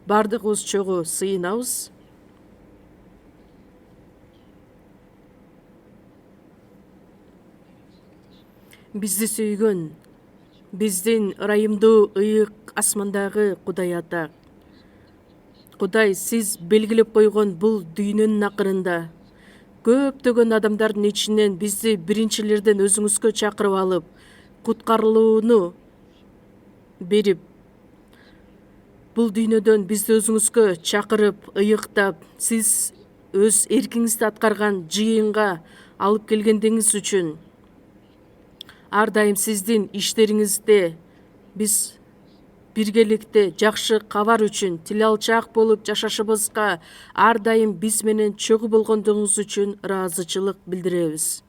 бардыгыбыз чогуу сыйынабыз. Бизди сүйгөн, биздин ырайымдуу ыйык асмандагы Кудай Ата, Кудай, сиз белгилеп койгон бул дүйнөнүн акырында көптөгөн адамдардын ичинен бизди биринчилерден өзүңүзгө чакырып алып, куткарылууну берип, бул дүйнөдөн бизди өзүңүзгө чакырып, ыйыктап, сиз өз эркиңизди аткарган жыйынга алып келгендиңиз үчүн ар дайым сиздин иштериңизде биз биргеликте жакшы кабар үчүн тилалчаак болуп жашашыбызга ар дайым биз менен чогуу болгондугуңуз үчүн ыраазычылык билдиребиз.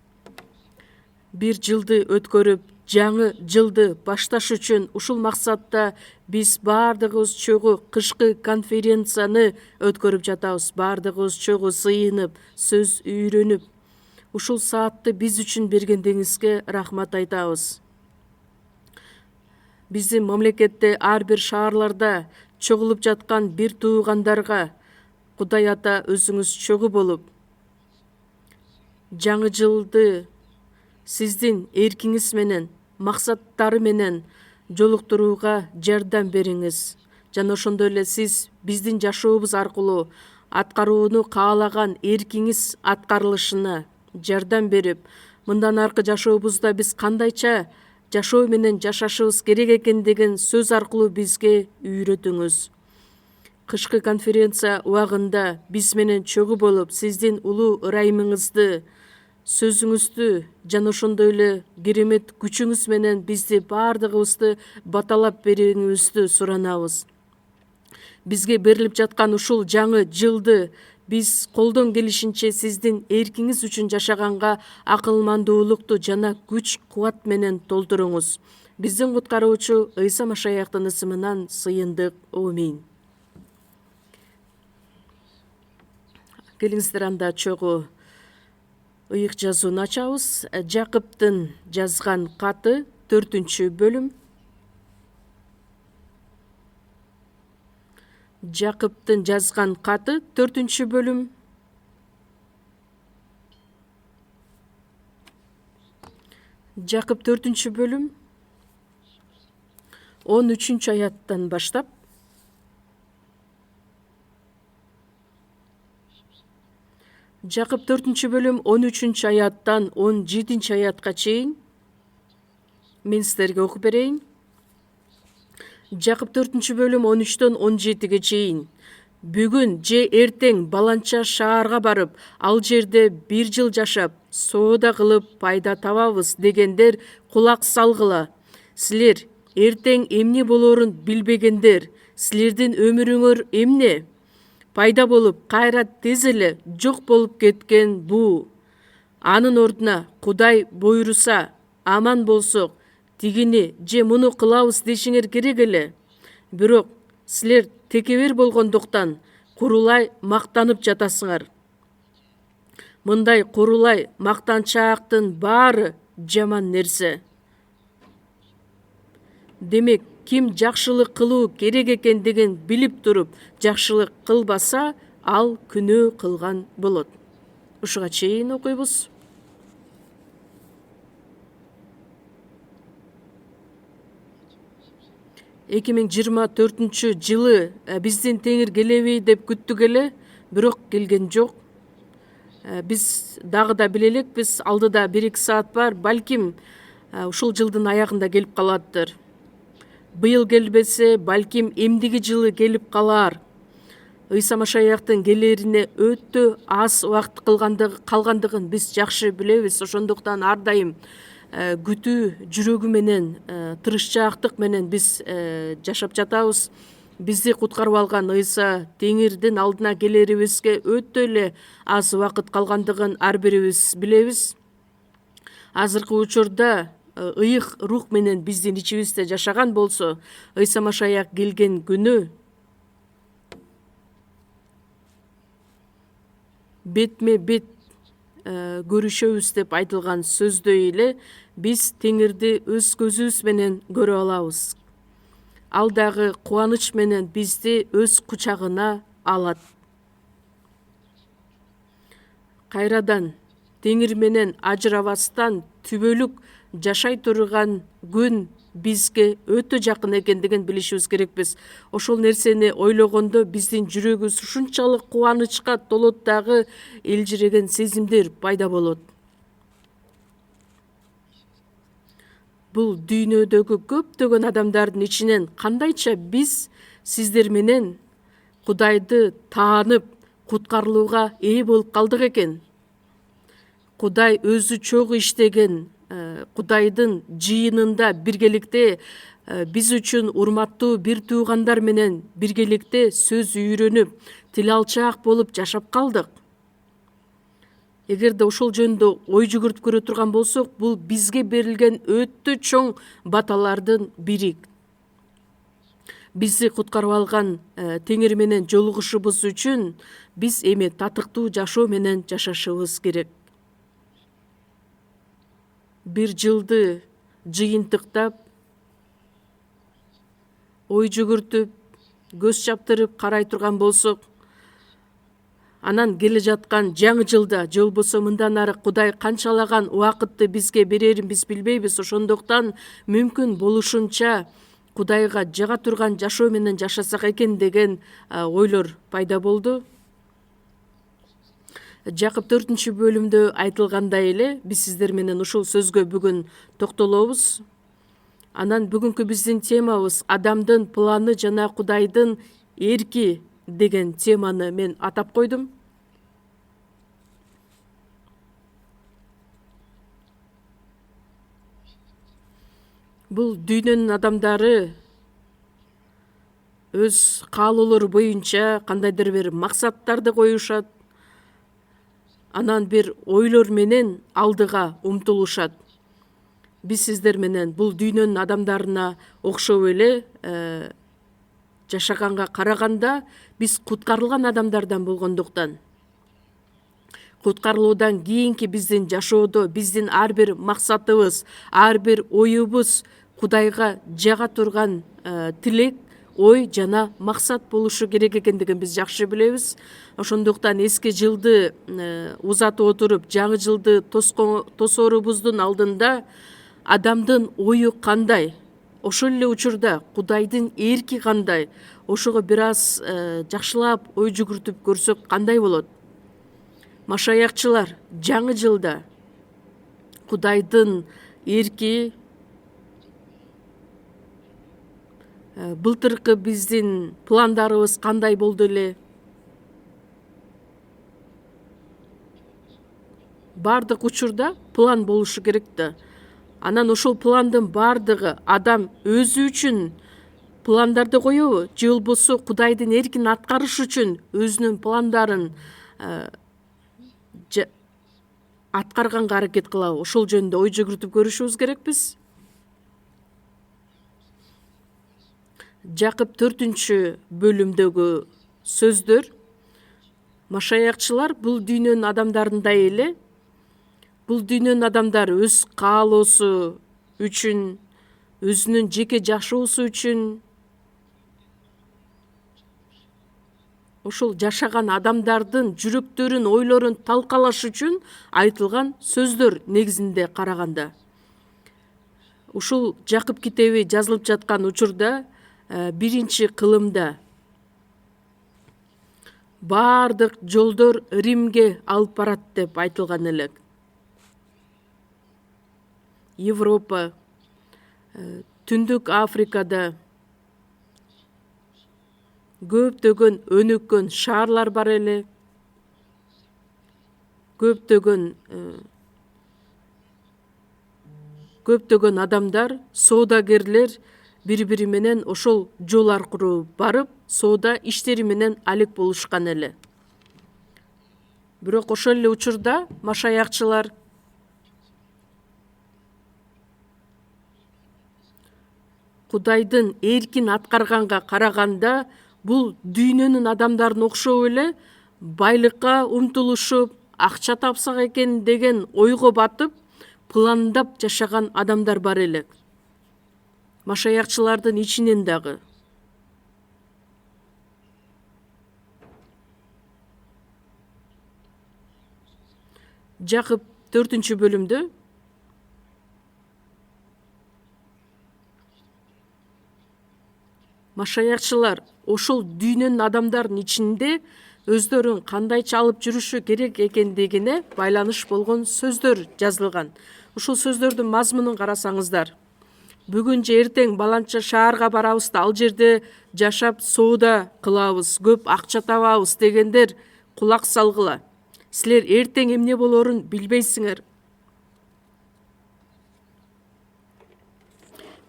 Бир жылды өткөрүп, жаңы жылды башташ үчүн ушул максатта биз бардыгыбыз чогуу кышкы конференцияны өткөрүп жатабыз. Бардыгыбыз чогуу сыйынып, сөз үйрөнүп, ушул саатты биз үчүн бергендиңизге рахмат айтабыз. Биздин мамлекетте ар бир шаарларда чогулуп жаткан бир туугандарга Кудай Ата өзүңүз чогуу болуп, жаңы жылды сиздин эркиңиз менен, максаттары менен жолуктурууга жардам бериңиз. Жана ошондой эле сиз биздин жашообуз аркылуу аткарууну каалаган эркиңиз аткарылышына жардам берип, мындан аркы жашообузда биз кандайча жашоо менен жашашыбыз керек экендигин сөз аркылуу бизге үйрөтүңүз. Кышкы конференция убагында биз менен чогуу болуп, сиздин улуу ырайымыңызды, сөзүңүздү жана ошондой эле керемет күчүңүз менен бизди бардыгыбызды баталап берүүңүздү суранабыз. Бизге берилип жаткан ушул жаңы жылды биз колдон келишинче сиздин эркиңиз үчүн жашаганга акылмандуулукту жана күч кубат менен толтуруңуз. Биздин куткаруучу Ыйса Машаяктын ысымынан сыйындык. Аминь. Келиңиздер анда чогуу ыйык жазууну ачабыз. Жакыптын жазган каты 4-бөлүм. Жакыптын жазган каты 4-бөлүм. Жакып 4-бөлүм 13-аяттан баштап Жакып 4-бөлүм 13-аяттан 17-аятка чейин мен силерге окуп берейин. Жакып 4-бөлүм 13-төн 17-ге чейин. Бүгүн же эртең баланча шаарга барып, ал жерде бир жыл жашап, соода кылып пайда табабыз дегендер кулак салгыла. Силер эртең эмне болоорун билбегендер, силердин өмүрүңөр эмне? Пайда болуп, кайра тез эле жок болуп кеткен буу. Анын ордуна Кудай буйруса, аман болсок, тигини же муну кылабыз дешиңер керек эле. Бирок силер текебер болгондуктан курулай мактанып жатасыңар. Мындай курулай мактанчаактын баары жаман нерсе. Демек, ким жакшылык кылуу керек экендигин билип туруп, жакшылык кылбаса, ал күнөө кылган болот. Ушуга чейин окуйбуз. 2024 жылы биздин теңир келеби деп күттүк эле, бирок келген жок. Биз дагы да биле элекпиз, алдыда 1-2 саат бар, балким ушул жылдын аягында келип калаттыр. Быйыл келбесе, балким эмдиги жылы келип калар. Ыйса Машаяктын келерине өтө аз убакыт калгандыгын биз жакшы билебиз. Ошондуктан ар дайым күтүү жүрөгү менен, тырышчаактык менен биз жашап жатабыз. Бизди куткарып алган Ыйса теңирдин алдына келерибизге өтө эле аз убакыт калгандыгын ар бирибиз билебиз. Азыркы учурда ыйык рух менен биздин ичибизде жашаган болсо, Ыйса Машаяк келген күнү бетме бет көрүшөбүз деп айтылган сөздөй эле биз теңирди өз көзүбүз менен көрө алабыз. ал дагы кубаныч менен бизди өз кучагына алат. Кайрадан теңир менен ажырабастан түбөлүк жашай турган күн бизге өтө жакын экендигин билишибиз керекпиз. Ошол нерсени ойлогондо биздин жүрөгүбүз ушунчалык кубанычка толот дагы элжиреген сезимдер пайда болот. Бул дүйнөдөгү көптөгөн адамдардын ичинен кандайча биз сиздер менен Кудайды таанып, куткарылууга ээ болуп калдык экен. Кудай өзү чогуу иштеген Кудайдын жыйынында биргеликте биз үчүн урматтуу бир туугандар менен биргеликте сөз үйрөнүп, тил алчаак болуп жашап калдык. Эгерде ошол жөнүндө ой жүгүртүп көрө турган болсок, бул бизге берилген өтө чоң баталардын бири. Бизди куткарып алган теңир менен жолугушубуз үчүн биз эми татыктуу жашоо менен жашашыбыз керек. Бир жылды жыйынтыктап, ой жүгүртүп, көз чаптырып карай турган болсок, анан келе жаткан жаңы жылда же болбосо мындан ары Кудай канчалаган убакытты бизге берерин биз билбейбиз. Ошондуктан мүмкүн болушунча Кудайга жага турган жашоо менен жашасак экен деген ойлор пайда болду. Жакып 4-бөлүмдө айтылгандай эле биз сиздер менен ушул сөзгө бүгүн токтолобуз. Анан бүгүнкү биздин темабыз адамдын планы жана Кудайдын эрки деген теманы мен атап койдум. Бул дүйнөнүн адамдары өз каалоолору боюнча кандайдыр бир максаттарды коюшат. Анан бир ойлор менен алдыга умтулушат. Биз сиздер менен бул дүйнөнүн адамдарына окшоп эле жашаганга караганда биз куткарылган адамдардан болгондуктан куткарылуудан кийинки биздин жашоодо биздин ар бир максатыбыз, ар бир оюбуз Кудайга жага турган тилек, ой жана максат болушу керек экендигин биз жакшы билебиз. Ошондуктан эски жылды узатып отуруп, жаңы жылды тосоорубуздун алдында адамдын ою кандай, ошол эле учурда Кудайдын эрки кандай, ошого бир аз жакшылап ой жүгүртүп көрсөк кандай болот? Машаякчылар жаңы жылда Кудайдын эрки былтыркы биздин пландарыбыз кандай болду эле? Бардык учурда план болушу керек да. Анан ошол пландын бардыгы адам өзү үчүн пландарды коебу, же болбосо Кудайдын эркин аткарыш үчүн өзүнүн пландарын аткарганга аракет кылабы? Ошол жөнүндө ой жүгүртүп көрүшүбүз керекпиз. Жакып 4-бөлүмдөгү сөздөр машаякчылар бул дүйнөнүн адамдарындай эле, бул дүйнөнүн адамдары өз каалоосу үчүн, өзүнүн жеке жашоосу үчүн, ошол жашаган адамдардын жүрөктөрүн, ойлорун талкалаш үчүн айтылган сөздөр негизинде караганда. Ушул Жакып китеби жазылып жаткан учурда 1-кылымда бардык жолдор Римге алып барат деп айтылган эле. Европа, Түндүк Африкада көптөгөн өнүккөн шаарлар бар эле. Көптөгөн адамдар, соодагерлер бири-бири менен ошол жол аркылуу барып, соода иштери менен алек болушкан эле. Бирок ошол эле учурда машаякчылар Кудайдын эркин аткарганга караганда бул дүйнөнүн адамдарын окшоп эле байлыкка умтулушуп, акча тапсак экен деген ойго батып, пландап жашаган адамдар бар эле. машаякчылардын ичинен дагы. Жакып 4-бөлүмдө машаякчылар ошол дүйнөнүн адамдарынын ичинде өздөрүн кандайча алып жүрүшү керек экендигине байланыш болгон сөздөр жазылган. Ушул сөздөрдүн мазмунун карасаңыздар, бүгүн же эртең баланча шаарга барабыз да ал жерде жашап соода кылабыз, көп акча табабыз дегендер кулак салгыла. Силер эртең эмне болорун билбейсиңер.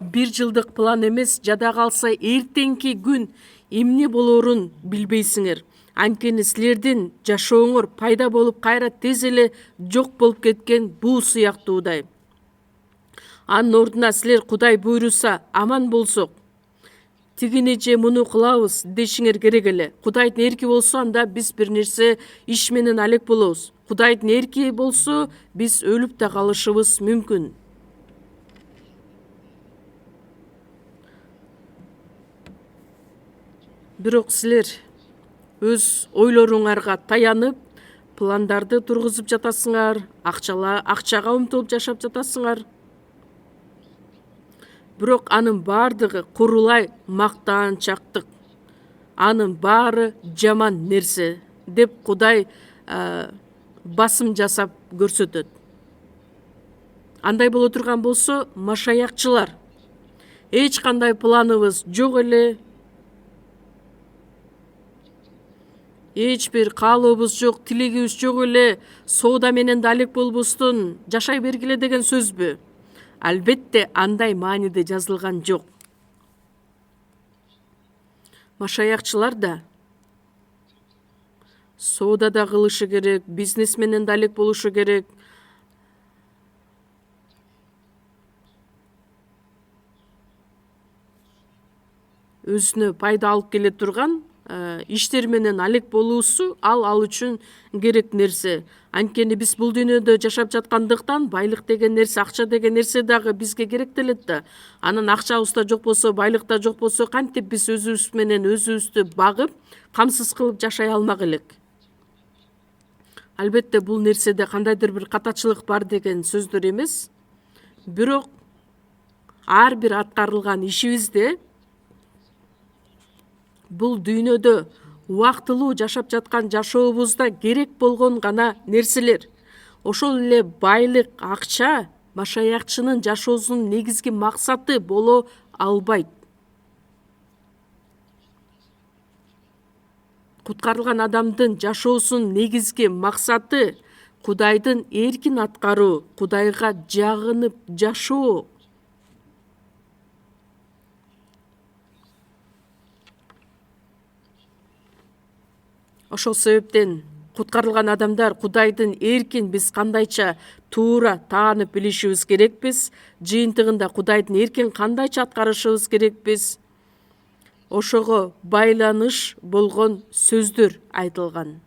1 жылдык план эмес, жада калса эртеңки күн эмне болорун билбейсиңер. Анткени силердин жашооңор пайда болуп кайра тез эле жок болуп кеткен буу сыяктуудай. Анын ордуна силер Кудай буйруса аман болсок, тигини же муну кылабыз дешиңер керек эле. Кудайдын эрки болсо, анда биз бир нерсе иш менен алек болобуз. Кудайдын эрки болсо, биз өлүп да калышыбыз мүмкүн. Бирок силер өз ойлоруңарга таянып, пландарды тургузуп жатасыңар, акчага умтулуп жашап жатасыңар. Бирок анын бардыгы курулай мактанчактык. Анын баары жаман нерсе деп Кудай басым жасап көрсөтөт. Андай боло турган болсо, машаякчылар эч кандай планыбыз жок эле, эч бир каалообуз жок, тилегибиз жок эле, соода менен да алек болбостон жашай бергиле деген сөзбү? Албетте андай мааниде жазылган жок. Машаякчылар да соода да кылышы керек, бизнес менен да алек болушу керек. Өзүнө пайда алып келе турган иштер менен алек болуусу ал үчүн керек нерсе. Анткени биз бул дүйнөдө жашап жаткандыктан байлык деген нерсе, акча деген нерсе дагы бизге керектелет да. Анан акчабыз да жок болсо, байлык да жок болсо, кантип биз өзүбүз менен өзүбүздү багып, камсыз кылып жашай алмак элек? Албетте бул нерседе кандайдыр бир катачылык бар деген сөздөр эмес. Бирок ар бир аткарылган ишибизде бул дүйнөдө убактылуу жашап жаткан жашообузда керек болгон гана нерселер. Ошол эле байлык, акча машаякчынын жашоосунун негизги максаты боло албайт. Куткарылган адамдын жашоосунун негизги максаты Кудайдын эркин аткаруу, Кудайга жагынып жашоо. Ошол себептен куткарылган адамдар Кудайдын эркин биз кандайча туура таанып билишибиз керекпиз, жыйынтыгында Кудайдын эркин кандайча аткарышыбыз керекпиз. Ошого байланыш болгон сөздөр айтылган.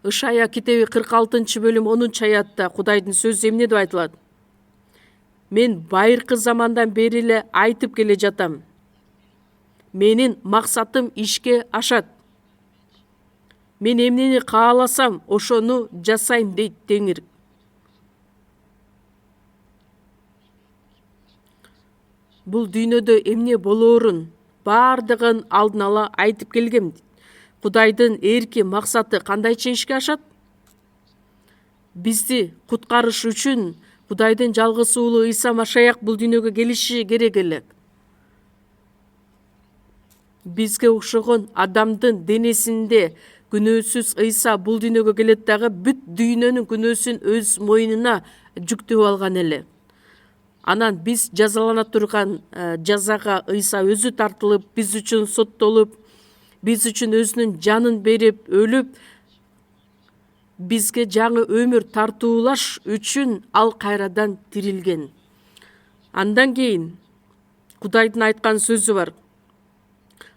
Ышая китеби 46-бөлүм 10-аятта Кудайдын сөзү эмне деп айтылат? Мен байыркы замандан бери эле айтып келе жатам. Менин максатым ишке ашат. Мен эмнени кааласам, ошону жасайм дейт Теңир. Бул дүйнөдө эмне болоорун бардыгын алдын ала айтып келгем. Кудайдын эрки максаты кандайча ишке ашат? Бизди куткарыш үчүн Кудайдын жалгыз уулу Ыйса Машаяк бул дүйнөгө келиши керек эле. Бизге окшогон адамдын денесинде күнөөсүз Ыйса бул дүйнөгө келет дагы бүт дүйнөнүн күнөөсүн өз мойнуна жүктөп алган эле. Анан биз жазалана турган жазага Ыйса өзү тартылып, биз үчүн соттолуп, биз үчүн өзүнүн жанын берип, өлүп, бизге жаңы өмүр тартуулаш үчүн ал кайрадан тирилген. Андан кийин Кудайдын айткан сөзү бар.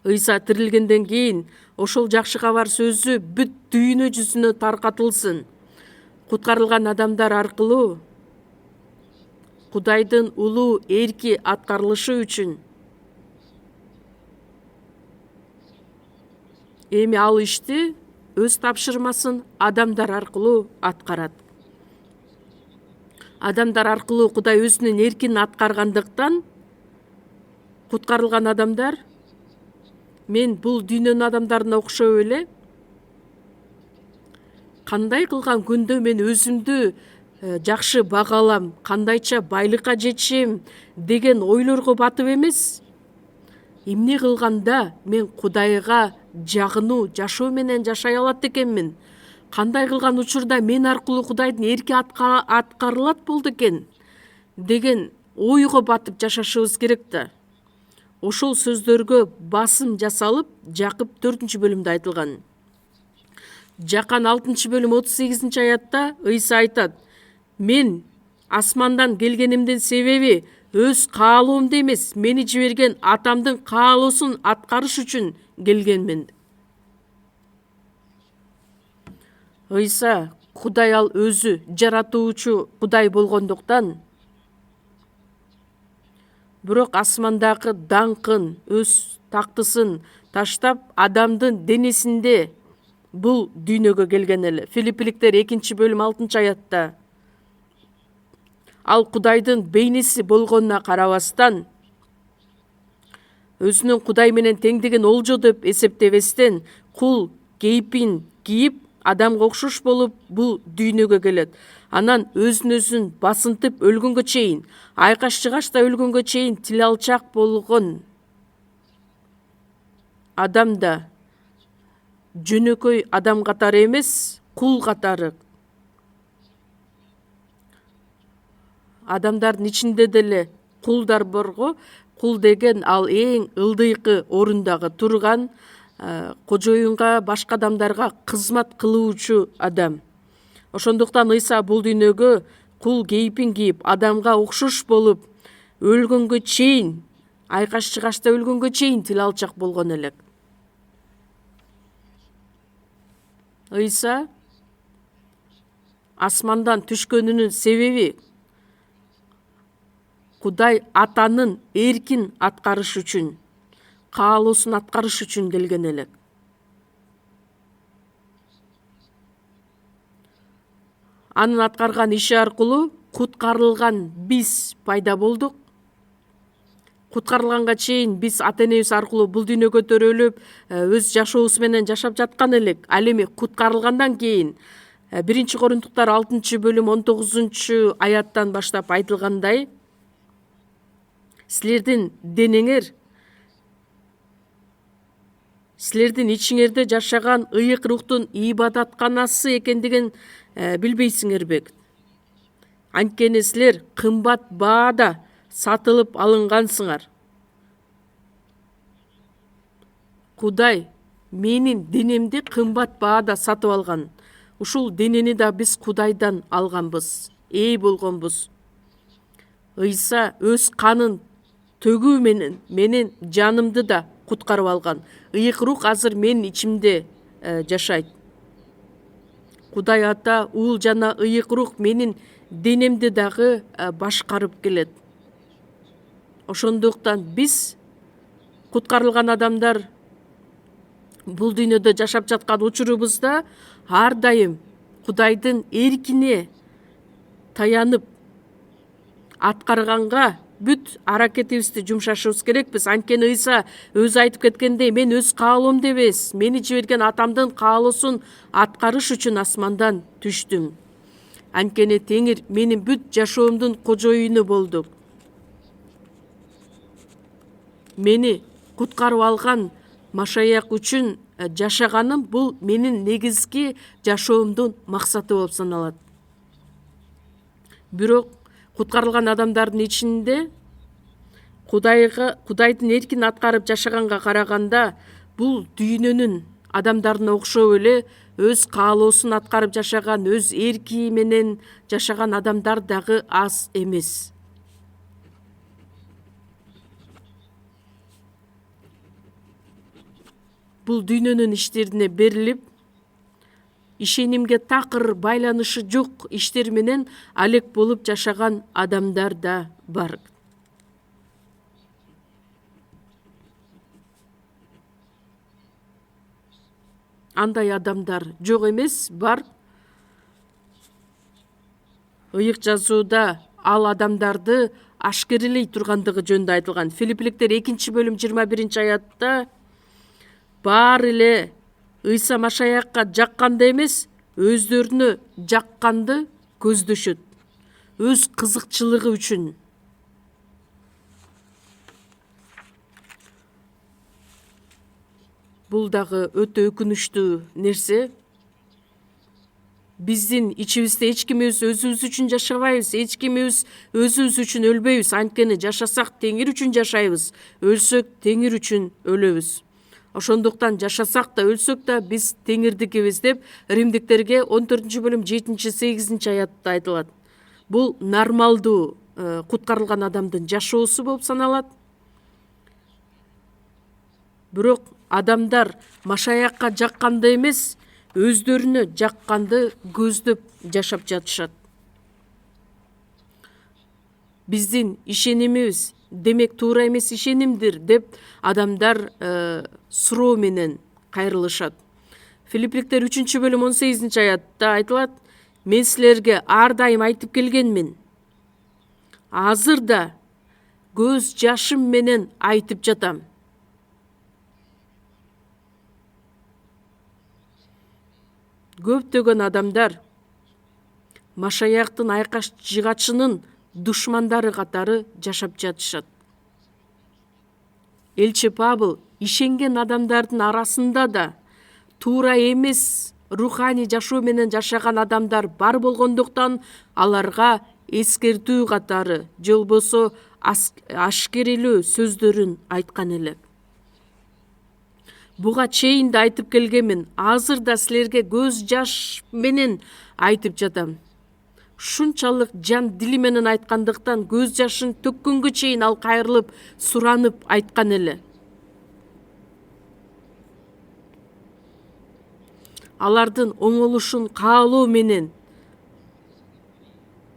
Ыйса тирилгенден кийин ошол жакшы кабар сөзү бүт дүйнө жүзүнө таркатылсын. Куткарылган адамдар аркылуу Кудайдын улуу эрки аткарылышы үчүн эми ал ишти өз тапшырмасын адамдар аркылуу аткарат. Адамдар аркылуу Кудай өзүнүн эркин аткаргандыктан куткарылган адамдар, мен бул дүйнөнүн адамдарына окшоп эле кандай кылган күндө мен өзүмдү жакшы бага алам, кандайча байлыкка жетишем деген ойлорго батып эмес, эмне кылганда мен Кудайга жагынуу жашоо менен жашай алат экенмин, кандай кылган учурда мен аркылуу Кудайдын эрки аткарылат болду экен деген ойго батып жашашыбыз керек да. Ошол сөздөргө басым жасалып Жакып 4-бөлүмдө айтылган. Жакан 6-бөлүм 38-аятта Ыйса айтат: мен асмандан келгенимдин себеби өз каалоомду эмес, мени жиберген атамдын каалоосун аткарыш үчүн келгенмин. Ыйса Кудай, ал өзү жаратуучу Кудай болгондуктан, бирок асмандагы даңкын, өз тактысын таштап, адамдын денесинде бул дүйнөгө келген эле. Филиппиликтер 2-бөлүм 6-аятта ал Кудайдын бейнеси болгонуна карабастан, өзүнүн Кудай менен теңдигин олжо деп эсептебестен, кул кейпин кийип, адамга окшош болуп бул дүйнөгө келет. Анан өзүн басынтып өлгөнгө чейин, айкаш-чыгашта өлгөнгө чейин тил алчак болгон адам да жөнөкөй адам катары эмес, кул катары. Адамдардын ичинде деле кулдар борго. Кул деген ал эң ылдыйкы орундагы турган, кожоюнга, башка адамдарга кызмат кылуучу адам. Ошондуктан Ыйса бул дүйнөгө кул кейпин кийип, адамга окшош болуп өлгөнгө чейин, айкаш-чыгашта өлгөнгө чейин тил алчак болгон элек. Ыйса асмандан түшкөнүнүн себеби Кудай атанын эркин аткарыш үчүн, каалоосун аткарыш үчүн келген элек. Анын аткарган иши аркылуу куткарылган биз пайда болдук. Куткарылганга чейин биз ата-энебиз аркылуу бул дүйнөгө төрөлүп, өз жашообуз менен жашап жаткан элек. Ал эми куткарылгандан кийин 1-Коринтуктар 6-бөлүм 19-аяттан баштап айтылгандай, силердин денеңер силердин ичиңерде жашаган ыйык рухтун ибадатканасы экендигин билбейсиңерби? Анткени силер кымбат баада сатылып алынгансыңар. Кудай менин денемди кымбат баада сатып алган. Ушул денени да биз Кудайдан алганбыз, ээ болгонбуз. Ыйса өз канын төгүү менен менин жанымды да куткарып алган. Ыйык рух азыр менин ичимде жашайт. Кудай Ата, Уул жана ыйык рух менин денемди дагы башкарып келет. Ошондуктан биз куткарылган адамдар бул дүйнөдө жашап жаткан учурубузда ар дайым Кудайдын эркине таянып аткарганга бүт аракетибизди жумшашыбыз керекпиз. Анткени Ыйса өзү айтып кеткендей, мен өз каалоомду эмес, мени жиберген атамдын каалоосун аткарыш үчүн асмандан түштүм. Анткени Теңир менин бүт жашоомдун кожоюну болду. Мени куткарып алган Машаяк үчүн жашаганым бул менин негизги жашоомдун максаты болуп саналат. Бирок куткарылган адамдардын ичинде Кудайдын эркин аткарып жашаганга караганда, бул дүйнөнүн адамдарына окшоп эле өз каалоосун аткарып жашаган, өз эрки менен жашаган адамдар дагы аз эмес. Бул дүйнөнүн иштерине берилип, ишенимге такыр байланышы жок иштер менен алек болуп жашаган адамдар да бар. Андай адамдар жок эмес, бар. Ыйык жазууда ал адамдарды ашкерелей тургандыгы жөнүндө айтылган. Филиппиликтер 2-бөлүм 21-аятта баары эле Ыйса Машаякка жакканды эмес, өздөрүнө жакканды көздөшөт. Өз кызыкчылыгы үчүн. Бул дагы өтө өкүнүчтүү нерсе. Биздин ичибизде эч кимибиз өзүбүз үчүн жашабайбыз, эч кимибиз өзүбүз үчүн өлбөйбүз. Анткени жашасак Теңир үчүн жашайбыз, өлсөк Теңир үчүн өлөбүз. Ошондуктан жашасак да өлсөк да биз Теңирдикибиз деп Римдиктерге 14-бөлүм 7-8 аятта айтылат. Бул нормалдуу куткарылган адамдын жашоосу болуп саналат. Бирок адамдар Машаякка жакканды эмес, өздөрүнө жакканды көздөп жашап жатышат. Биздин ишенимибиз демек туура эмес ишенимдир деп адамдар суроо менен кайрылышат. Филиппиликтер 3-бөлүм 18-аятта айтылат: мен силерге ар дайым айтып келгенмин. Азыр да көз жашым менен айтып жатам. Көптөгөн адамдар Машаяктын айкаш жыгачынын душмандары катары жашап жатышат. Элчи Павыл ишенген адамдардын арасында да туура эмес руханий жашоо менен жашаган адамдар бар болгондуктан аларга эскертүү катары же болбосо ашкерелөө сөздөрүн айткан эле. Буга чейин да айтып келгенмин, азыр да силерге көз жаш менен айтып жатам. Шунчалык жан дили менен айткандыктан көз жашын төккөнгө чейин ал кайрылып, суранып айткан эле. Алардын оңолушун каалоо менен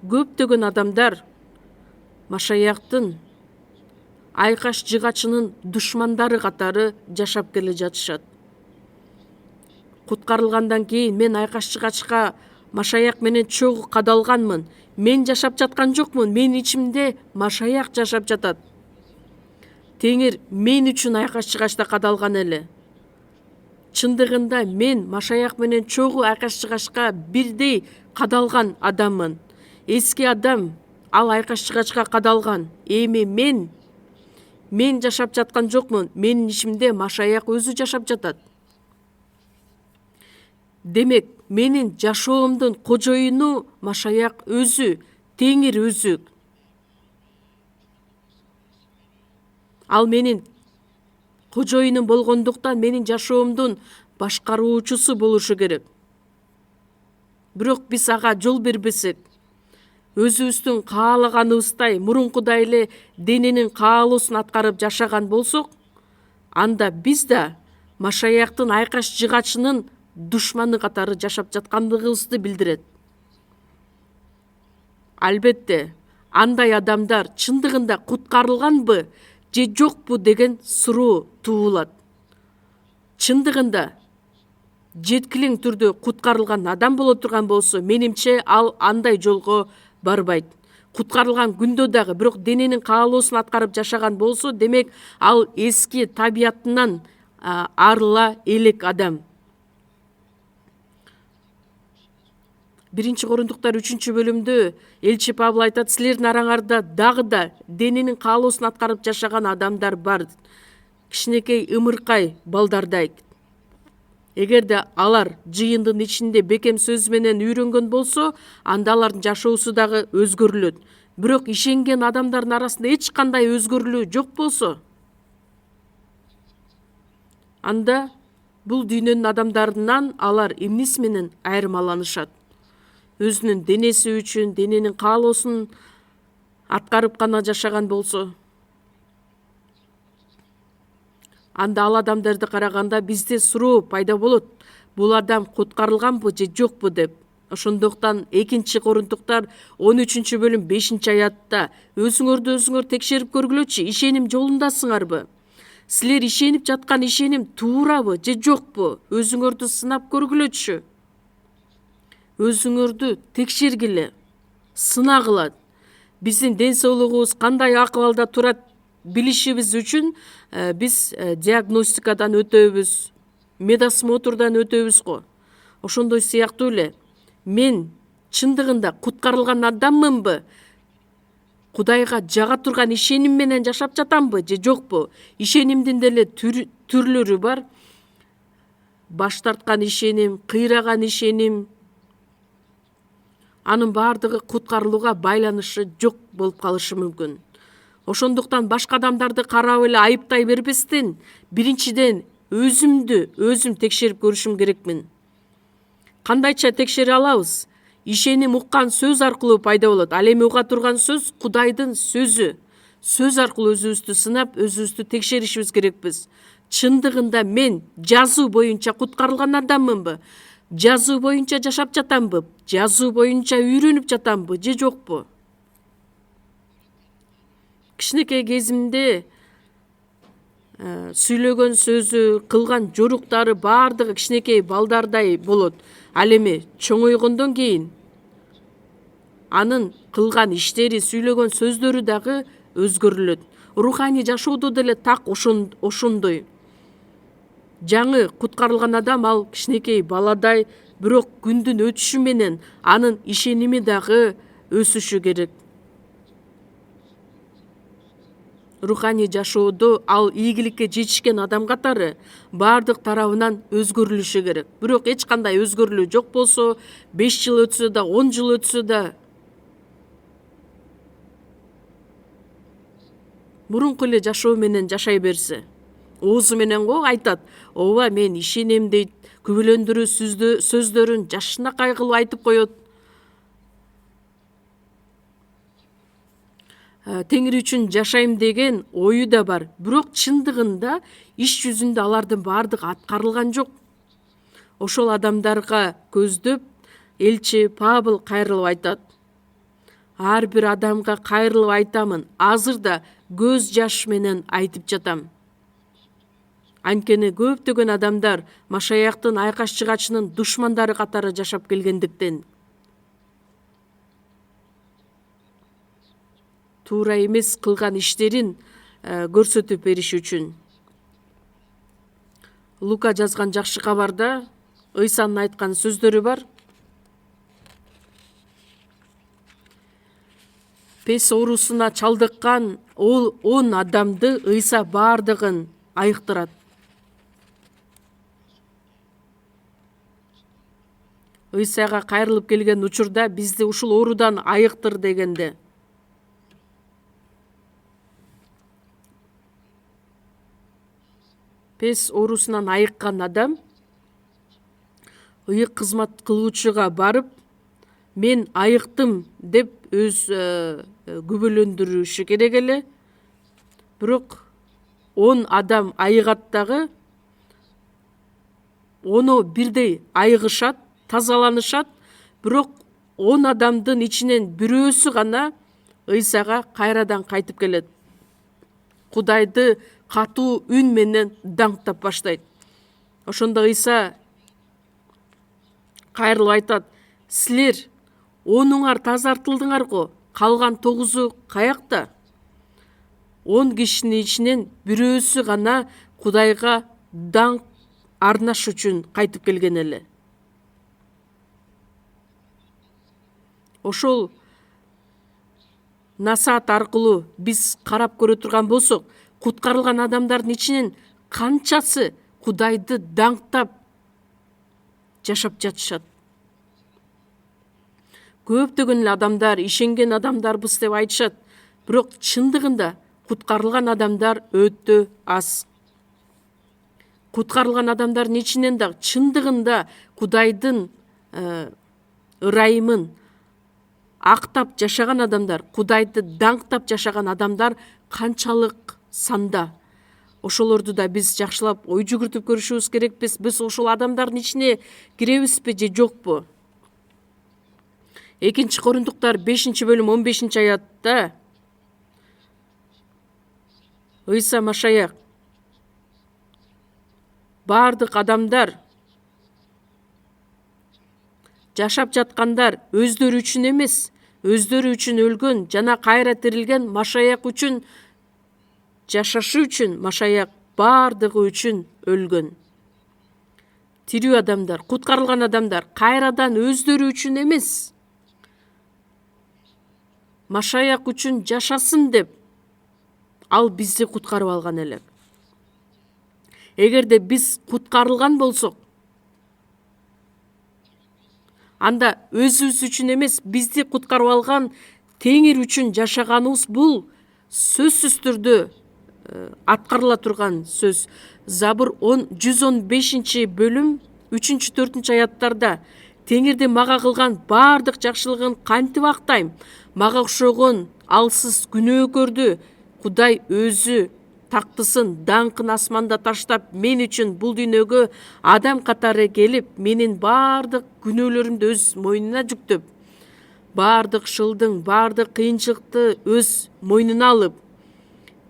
көптөгөн адамдар Машаяктын айкаш жыгачынын душмандары катары жашап келе жатышат. Куткарылгандан кийин мен айкаш жыгачка Машаяк менен чогуу кадалганмын. Мен жашап жаткан жокмун, менин ичимде Машаяк жашап жатат. Теңир мен үчүн айкаш жыгачта кадалган эле. Чындыгында мен Машаяк менен чогуу айкаш жыгачка бирдей кадалган адаммын. Эски адам ал айкаш жыгачка кадалган. Эми мен жашап жаткан жокмун, менин ичимде Машаяк өзү жашап жатат. Демек, менин жашоомдун кожоюну Машаяк өзү, Теңир өзү. Ал менин кожоюнум болгондуктан менин жашоомдун башкаруучусу болушу керек. Бирок биз ага жол бербесек, өзүбүздүн каалаганыбыздай мурункудай эле дененин каалоосун аткарып жашаган болсок, анда биз да Машаяктын айкаш жыгачынын душманы катары жашап жаткандыгыбызды билдирет. Албетте, андай адамдар чындыгында куткарылганбы же жокпу деген суроо туулат. Чындыгында жеткилең түрдө куткарылган адам боло турган болсо, менимче ал андай жолго барбайт. Куткарылган күндө дагы бирок дененин каалоосун аткарып жашаган болсо, демек ал эски табиятынан арыла элек адам. 1-Кориндуктар 3-бөлүмдө элчи Павыл айтат: силердин араңарда дагы да дененин каалоосун аткарып жашаган адамдар бар. Кичинекей ымыркай балдардай. Эгерде алар жыйындын ичинде бекем сөз менен үйрөнгөн болсо, анда алардын жашоосу дагы өзгөрүлөт. Бирок ишенген адамдардын арасында эч кандай өзгөрүлүү жок болсо, анда бул дүйнөнүн адамдарынан алар эмнеси менен айырмаланышат? Өзүнүн денеси үчүн, дененин каалоосун аткарып гана жашаган болсо, анда ал адамдарды караганда бизде суроо пайда болот. бул адам куткарылганбы же жокпу деп. Ошондуктан 2-Корунтуктар 13-бөлүм 5-аятта өзүңөрдү өзүңөр текшерип көргүлөчү, ишеним жолундасыңарбы? Силер ишенип жаткан ишеним туурабы же жокпу? Өзүңөрдү сынап көргүлөчү. Өзүңөрдү текшергиле, сынагыла. Биздин ден соолугубуз кандай акыбалда турат билишибиз үчүн биз диагностикадан өтөбүз, медосмотрдан өтөбүз го. Ошондой сыяктуу эле мен чындыгында куткарылган адаммынбы? Кудайга жага турган ишеним менен жашап жатамбы же жокпу? Ишенимдин деле түрлөрү бар. Баш тарткан ишеним, кыйраган ишеним. Анын баардыгы куткарылууга байланышы жок болуп калышы мүмкүн. Ошондуктан башка адамдарды карап эле айыптай бербестен, биринчиден өзүм текшерип көрүшүм керекмин. Кандайча текшере алабыз? Ишеним уккан сөз аркылуу пайда болот. Ал эми уга турган сөз Кудайдын сөзү. Сөз аркылуу өзүбүздү сынап, өзүбүздү текшеришибиз керекпиз. Чындыгында мен жазуу боюнча куткарылган адаммынбы? Жазуу боюнча жашап жатамбы? Жазуу боюнча үйрөнүп жатамбы же жокпу? Кичинекей кезимде сүйлөгөн сөзү, кылган жоруктары баардыгы кичинекей балдардай болот. Ал эми чоңойгондон кийин анын кылган иштери, сүйлөгөн сөздөрү дагы өзгөрүлөт. Руханий жашоодо деле так ошондой. Жаңы куткарылган адам ал кичинекей баладай, бирок күндүн өтүшү менен анын ишеними дагы өсүшү керек. Руханий жашоодо ал ийгиликке жетишкен адам катары баардык тарабынан өзгөрүлүшү керек. Бирок эч кандай өзгөрүлүү жок болсо, 5 жыл өтсө да, 10 жыл өтсө да, мурунку эле жашоо менен жашай берсе, оозу менен го айтат, ооба мен ишенем дейт, күбөлөндүрүү сөздөрүн жашынакай кылып айтып коет. Теңири үчүн жашайм деген ою да бар. Бирок чындыгында иш жүзүндө алардын баардыгы аткарылган жок. Ошол адамдарга көздөп элчи Павыл кайрылып айтат. Ар бир адамга кайрылып айтамын, азыр да көз жаш менен айтып жатам. Анткени көптөгөн адамдар Машаяктын айкаш чыгачынын душмандары катары жашап келгендиктен. Туура эмес кылган иштерин көрсөтүп бериш үчүн. Лука жазган жакшы кабарда Ыйсанын айткан сөздөрү бар. Пес оорусуна чалдыккан 10 адамды Ыйса баардыгын айыктырат. Ыйсага кайрылып келген учурда бизди ушул оорудан айыктыр дегенде. Пес оорусунан айыккан адам ыйык кызмат кылуучуга барып, мен айыктым деп өз күбөлөндүрүшү керек эле. Бирок 10 адам айыгат дагы, ону бирдей айыгышат, тазаланышат. Бирок 10 адамдын ичинен бирөөсү гана Ыйсага кайрадан кайтып келет. Кудайды катуу үн менен даңктап баштайт. Ошондо Ыйса кайрылып айтат, силер 10-уңар тазартылдыңар го, калган 9-у каякта? 10 кишинин ичинен бирөөсү гана Кудайга даңк арнаш үчүн кайтып келген эле. Ошол насаат аркылуу биз карап көрө турган болсок, куткарылган адамдардын ичинен канчасы Кудайды даңктап жашап жатышат. Көптөгөн эле адамдар ишенген адамдарбыз деп айтышат, бирок чындыгында куткарылган адамдар өтө аз. Куткарылган адамдардын ичинен да чындыгында Кудайдын ырайымын актап жашаган адамдар, Кудайды даңктап жашаган адамдар канчалык санда. ошолорду да биз жакшылап ой жүгүртүп көрүшүбүз керекпиз. Биз ошол адамдардын ичине киребизби же жокпу? 2-Кориндуктар 5-бөлүм 15-аятта Ыйса Машаяк бардык адамдар жашап жаткандар өздөрү үчүн эмес, өздөрү үчүн өлгөн жана кайра тирилген Машаяк үчүн жашашы үчүн Машаяк бардыгы үчүн өлгөн. Тирүү адамдар, куткарылган адамдар кайрадан өздөрү үчүн эмес, Машаяк үчүн жашасын деп ал бизди куткарып алган эле. Эгерде биз куткарылган болсок, анда өзүбүз үчүн эмес, бизди куткарып алган Теңир үчүн жашаганыбыз бул сөзсүз түрдө аткарыла турган сөз. Забур 115-бөлүм 3-4 аяттарда Теңирди мага кылган бардык жакшылыгын кантип актайм? Мага окшогон алсыз күнөөкөрдү Кудай өзү тактысын, даңкын асманда таштап, мен үчүн бул дүйнөгө адам катары келип, менин бардык күнөөлөрүмдү өз мойнуна жүктөп, бардык шылдың, бардык кыйынчылыкты өз мойнуна алып,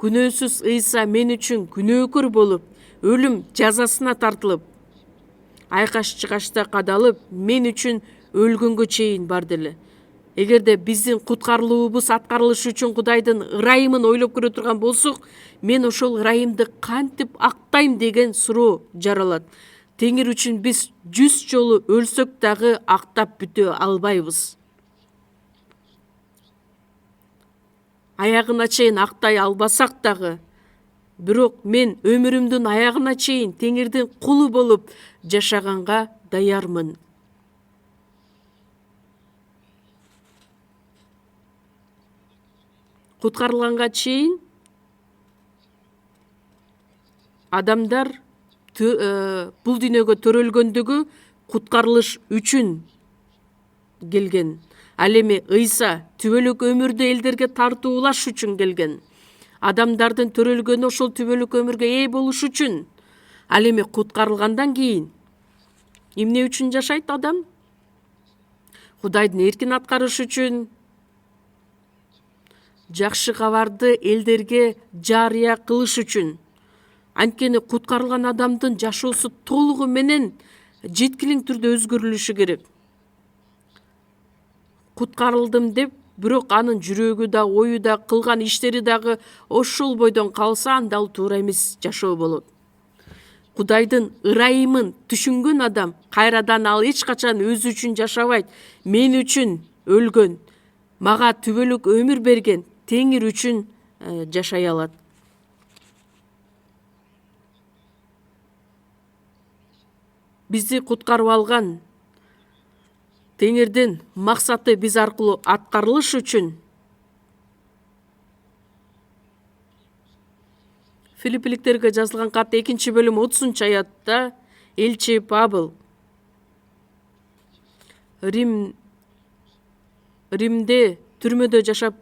күнөөсүз Ыйса мен үчүн күнөөкөр болуп, өлүм жазасына тартылып, айкаш-чыгачта кадалып, мен үчүн өлгөнгө чейин барды эле. Эгерде биздин куткарылуубуз аткарылышы үчүн Кудайдын ырайымын ойлоп көрө турган болсок, мен ошол ырайымды кантип актайм деген суроо жаралат. Теңир үчүн биз 100 жолу өлсөк дагы актап бүтө албайбыз. Аягына чейин актай албасак дагы, бирок мен өмүрүмдүн аягына чейин Теңирдин кулу болуп жашаганга даярмын. Куткарылганга чейин адамдар бул дүйнөгө төрөлгөндүгү куткарылыш үчүн келген. Ал эми Ыйса түбөлүк өмүрдү элдерге тартуулаш үчүн келген. Адамдардын төрөлгөнү ошол түбөлүк өмүргө ээ болуш үчүн. Ал эми куткарылгандан кийин эмне үчүн жашайт адам? Кудайдын эркин аткарыш үчүн, жакшы кабарды элдерге жарыя кылыш үчүн. Анткени куткарылган адамдын жашоосу толугу менен жеткилиң түрдө өзгөрүлүшү керек. Куткарылдым деп, бирок анын жүрөгү да, ою да, кылган иштери дагы ошол бойдон калса, анда ал туура эмес жашоо болот. Кудайдын ырайымын түшүнгөн адам кайрадан ал эч качан өзү үчүн жашабайт. Мен үчүн өлгөн, мага түбөлүк өмүр берген Теңир үчүн жашай алат. Бизди куткарып алган Теңирдин максаты биз аркылуу аткарылыш үчүн Филиппиликтерге жазылган кат 2-бөлүм 30-аятта элчи Павыл Римде түрмөдө жашап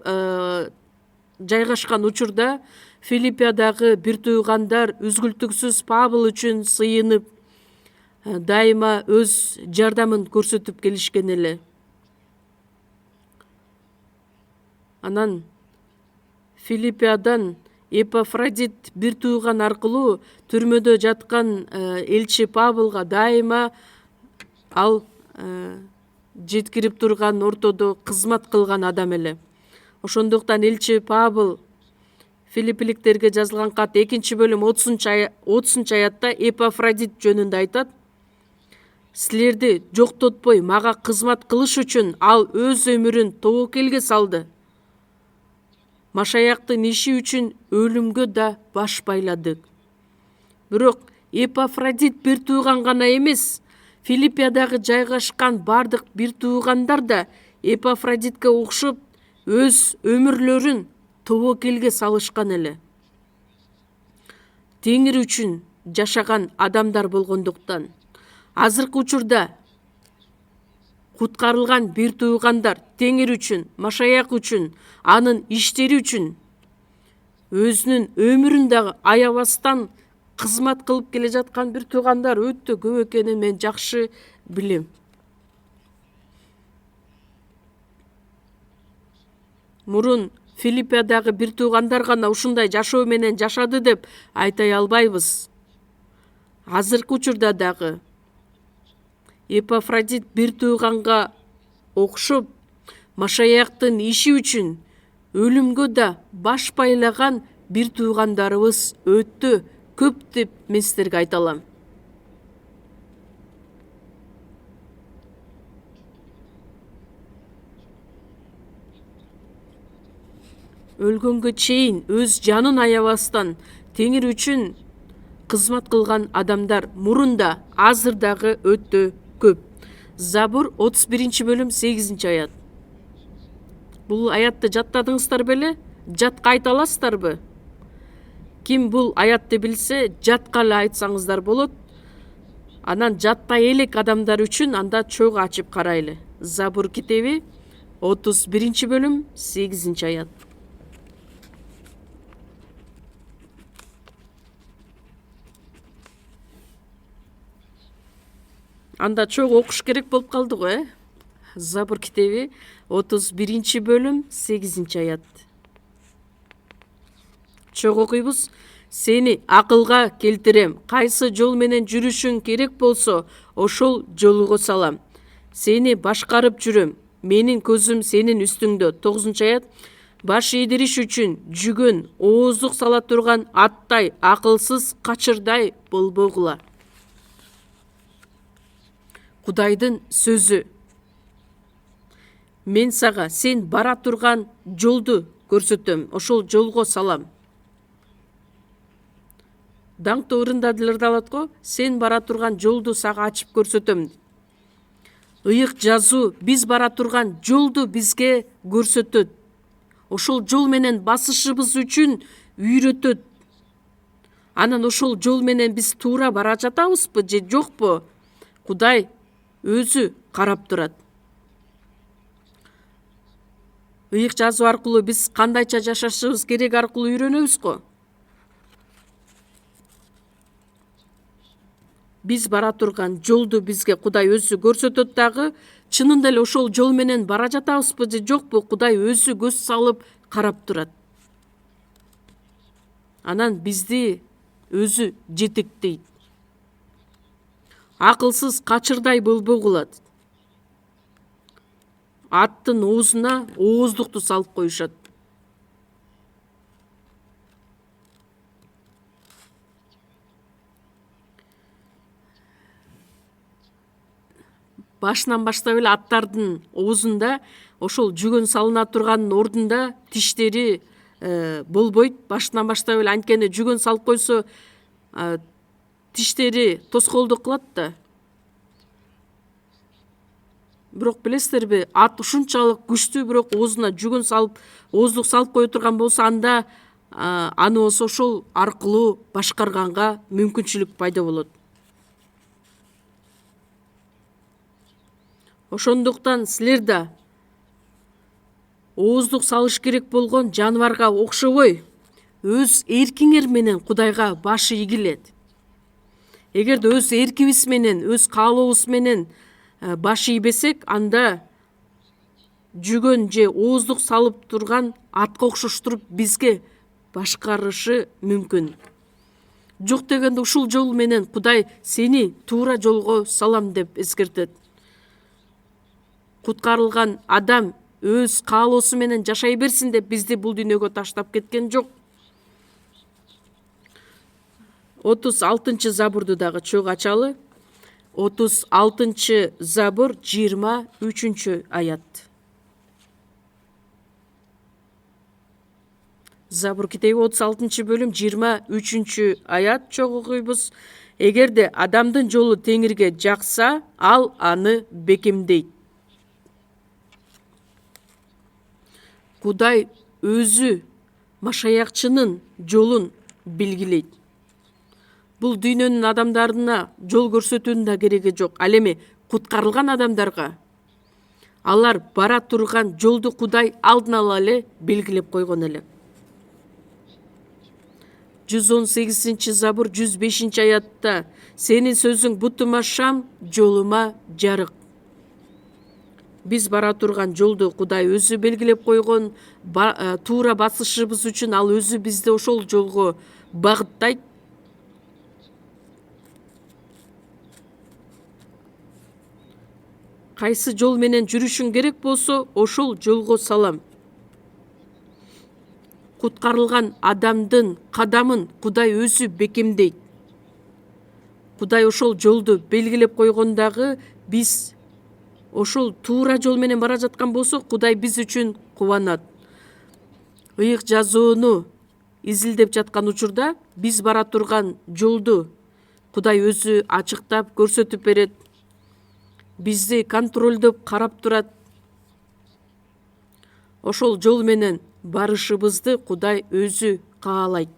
жайгашкан учурда Филиппиядагы бир туугандар үзгүлтүксүз Павыл үчүн сыйынып, дайыма өз жардамын көрсөтүп келишкен эле. Анан Филиппиядан Эпафродит бир тууган аркылуу түрмөдө жаткан элчи Павылга дайыма ал жеткирип турган ортодо кызмат кылган адам эле. Ошондуктан элчи Павыл Филиппиликтерге жазылган кат 2-бөлүм 30-аятта Эпафродит жөнүндө айтат: силерди жоктотпой мага кызмат кылыш үчүн ал өз өмүрүн тобокелге салды. Машаяктын иши үчүн өлүмгө да баш байладык. Бирок Эпафродит бир тууган гана эмес, Филиппиядагы жайгашкан бардык бир туугандар да Эпафродитке окшоп өз өмүрлөрүн тобокелге салышкан эле. Теңир үчүн жашаган адамдар болгондуктан азыркы учурда куткарылган бир туугандар Теңир үчүн, Машаяк үчүн, анын иштери үчүн өзүнүн өмүрүн дагы аябастан кызмат кылып келе жаткан бир туугандар өтө көп экенин мен жакшы билем. Мурун Филиппиядагы бир туугандар гана ушундай жашоо менен жашады деп айта албайбыз. Азыркы учурда дагы Эпафродит бир тууганга окшоп Машаяктын иши үчүн өлүмгө да баш байлаган бир туугандарыбыз өтө көп деп мен силерге айта алам. Өлгөнгө чейин өз жанын аябастан теңир үчүн кызмат кылган адамдар мурунда азыр дагы өтө көп. Забур 31 бөлүм 8-аят. Бул аятты жаттадыңыздар беле? Жатка айта аласыздарбы? Ким бул аятты билсе, жатка эле айтсаңыздар болот. Анан жатпай элек адамдар үчүн анда чогуу ачып карайлы. Забур китеби 31 бөлүм 8-аят. Анда чогуу окуш керек болуп калды го, Забур китеби 31 бөлүм 8-аят. Чогуу окуйбуз. Сени акылга келтирем. Кайсы жол менен жүрүшүң керек болсо, ошол жолуга салам. Сени башкарып жүрөм. Менин көзүм сенин үстүңдө. 9-аят. Баш ийдириш үчүн жүгөн, ооздук сала турган аттай, акылсыз качырдай болбогула. Кудайдын сөзү. Мен сага сен бара турган жолду көрсөтөм, ошол жолго салам. Даңктуу ырындадылар алат го, сен бара турган жолду сага ачып көрсөтөм. Ыйык жазуу биз бара турган жолду бизге көрсөтөт. Ошол жол менен басышыбыз үчүн үйрөтөт. Анан ошол жол менен биз туура бара жатабызбы же жокпу? Кудай өзү карап турат. Ыйык жазуу аркылуу биз кандайча жашашыбыз керек аркылуу үйрөнөбүз го. Биз бара турган жолду бизге Кудай өзү көрсөтөт дагы, чынында эле ошол жол менен бара жатабызбы же жокпу? Кудай өзү көз салып карап турат. Анан бизди өзү жетектейт. Акылсыз качырдай болбогулат. Аттын оозуна ооздукту салып коюшат. Башынан баштап эле аттардын оозунда ошол жүгөн салына турганын ордунда тиштери болбойт. Башынан баштап эле анткени жүгөн салып койсо тиштери тоскоолдук кылат да. Бирок билесиздерби, ат ушунчалык күчтүү, бирок оозуна жүгөн салып, ооздук салып кое турган болсо, анда аны болсо ошол аркылуу башкарганга мүмкүнчүлүк пайда болот. Ошондуктан силер да ооздук салыш керек болгон жаныбарга окшобой өз эркиңер менен Кудайга баш ийгилет. Эгерде өз эркибиз менен, өз каалообуз менен баш ийбесек, анда жүгөн же ооздук салып турган атка окшоштуруп бизге башкарышы мүмкүн. Жок дегенде ушул жол менен Кудай сени туура жолго салам деп эскертет. Куткарылган адам өз каалоосу менен жашай берсин деп бизди бул дүйнөгө таштап кеткен жок. 36 забурду дагы чогуу ачалы. 36 забур 23-аят. Забур китеби 36 бөлүм 23-аят чогуу окуйбуз. Эгерде адамдын жолу теңирге жакса, ал аны бекемдейт. Кудай өзү Машаякчынын жолун белгилейт. Бул дүйнөнүн адамдарына жол көрсөтүүнүн да кереги жок. Ал эми куткарылган адамдарга алар бара турган жолду Кудай алдын ала эле белгилеп койгон эле. 118 Забур 105 аятта: сенин сөзүң бутума шам, жолума жарык. Биз бара турган жолду Кудай өзү белгилеп койгон, туура басышыбыз үчүн ал өзү бизди ошол жолго багыттайт. Кайсы жол менен жүрүшүң керек болсо, ошол жолго салам. Куткарылган адамдын кадамын Кудай өзү бекемдейт. Кудай ошол жолду белгилеп койгондагы биз ошол туура жол менен бара жаткан болсок, Кудай биз үчүн кубанат. Ыйык жазууну изилдеп жаткан учурда биз бара турган жолду Кудай өзү ачыктап көрсөтүп берет. Бизди контролдоп карап турат. Ошол жол менен барышыбызды Кудай өзү каалайт.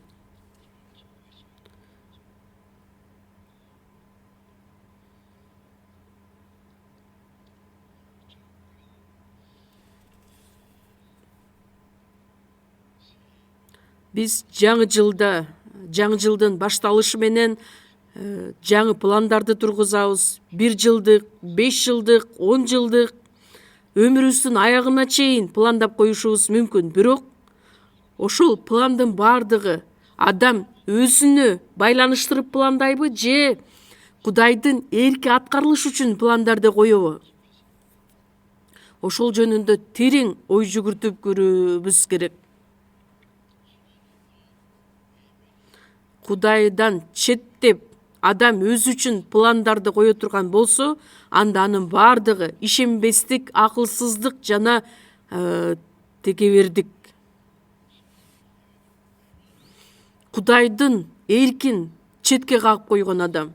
Биз жаңы жылдын башталышы менен жаңы пландарды тургузабыз. 1 жылдык, 5 жылдык, 10 жылдык өмүрүбүздүн аягына чейин пландап коюшубуз мүмкүн. Бирок ошол пландын бардыгы адам өзүнө байланыштырып пландайбы же Кудайдын эрки аткарылыш үчүн пландарды коёбу? Ошол жөнүндө терең ой жүгүртүп көрүүбүз керек. Кудайдан четтеп адам өзү үчүн пландарды кое турган болсо, анда анын бардыгы ишенбестик, акылсыздык жана текебердик. Кудайдын эркин четке кагып койгон адам.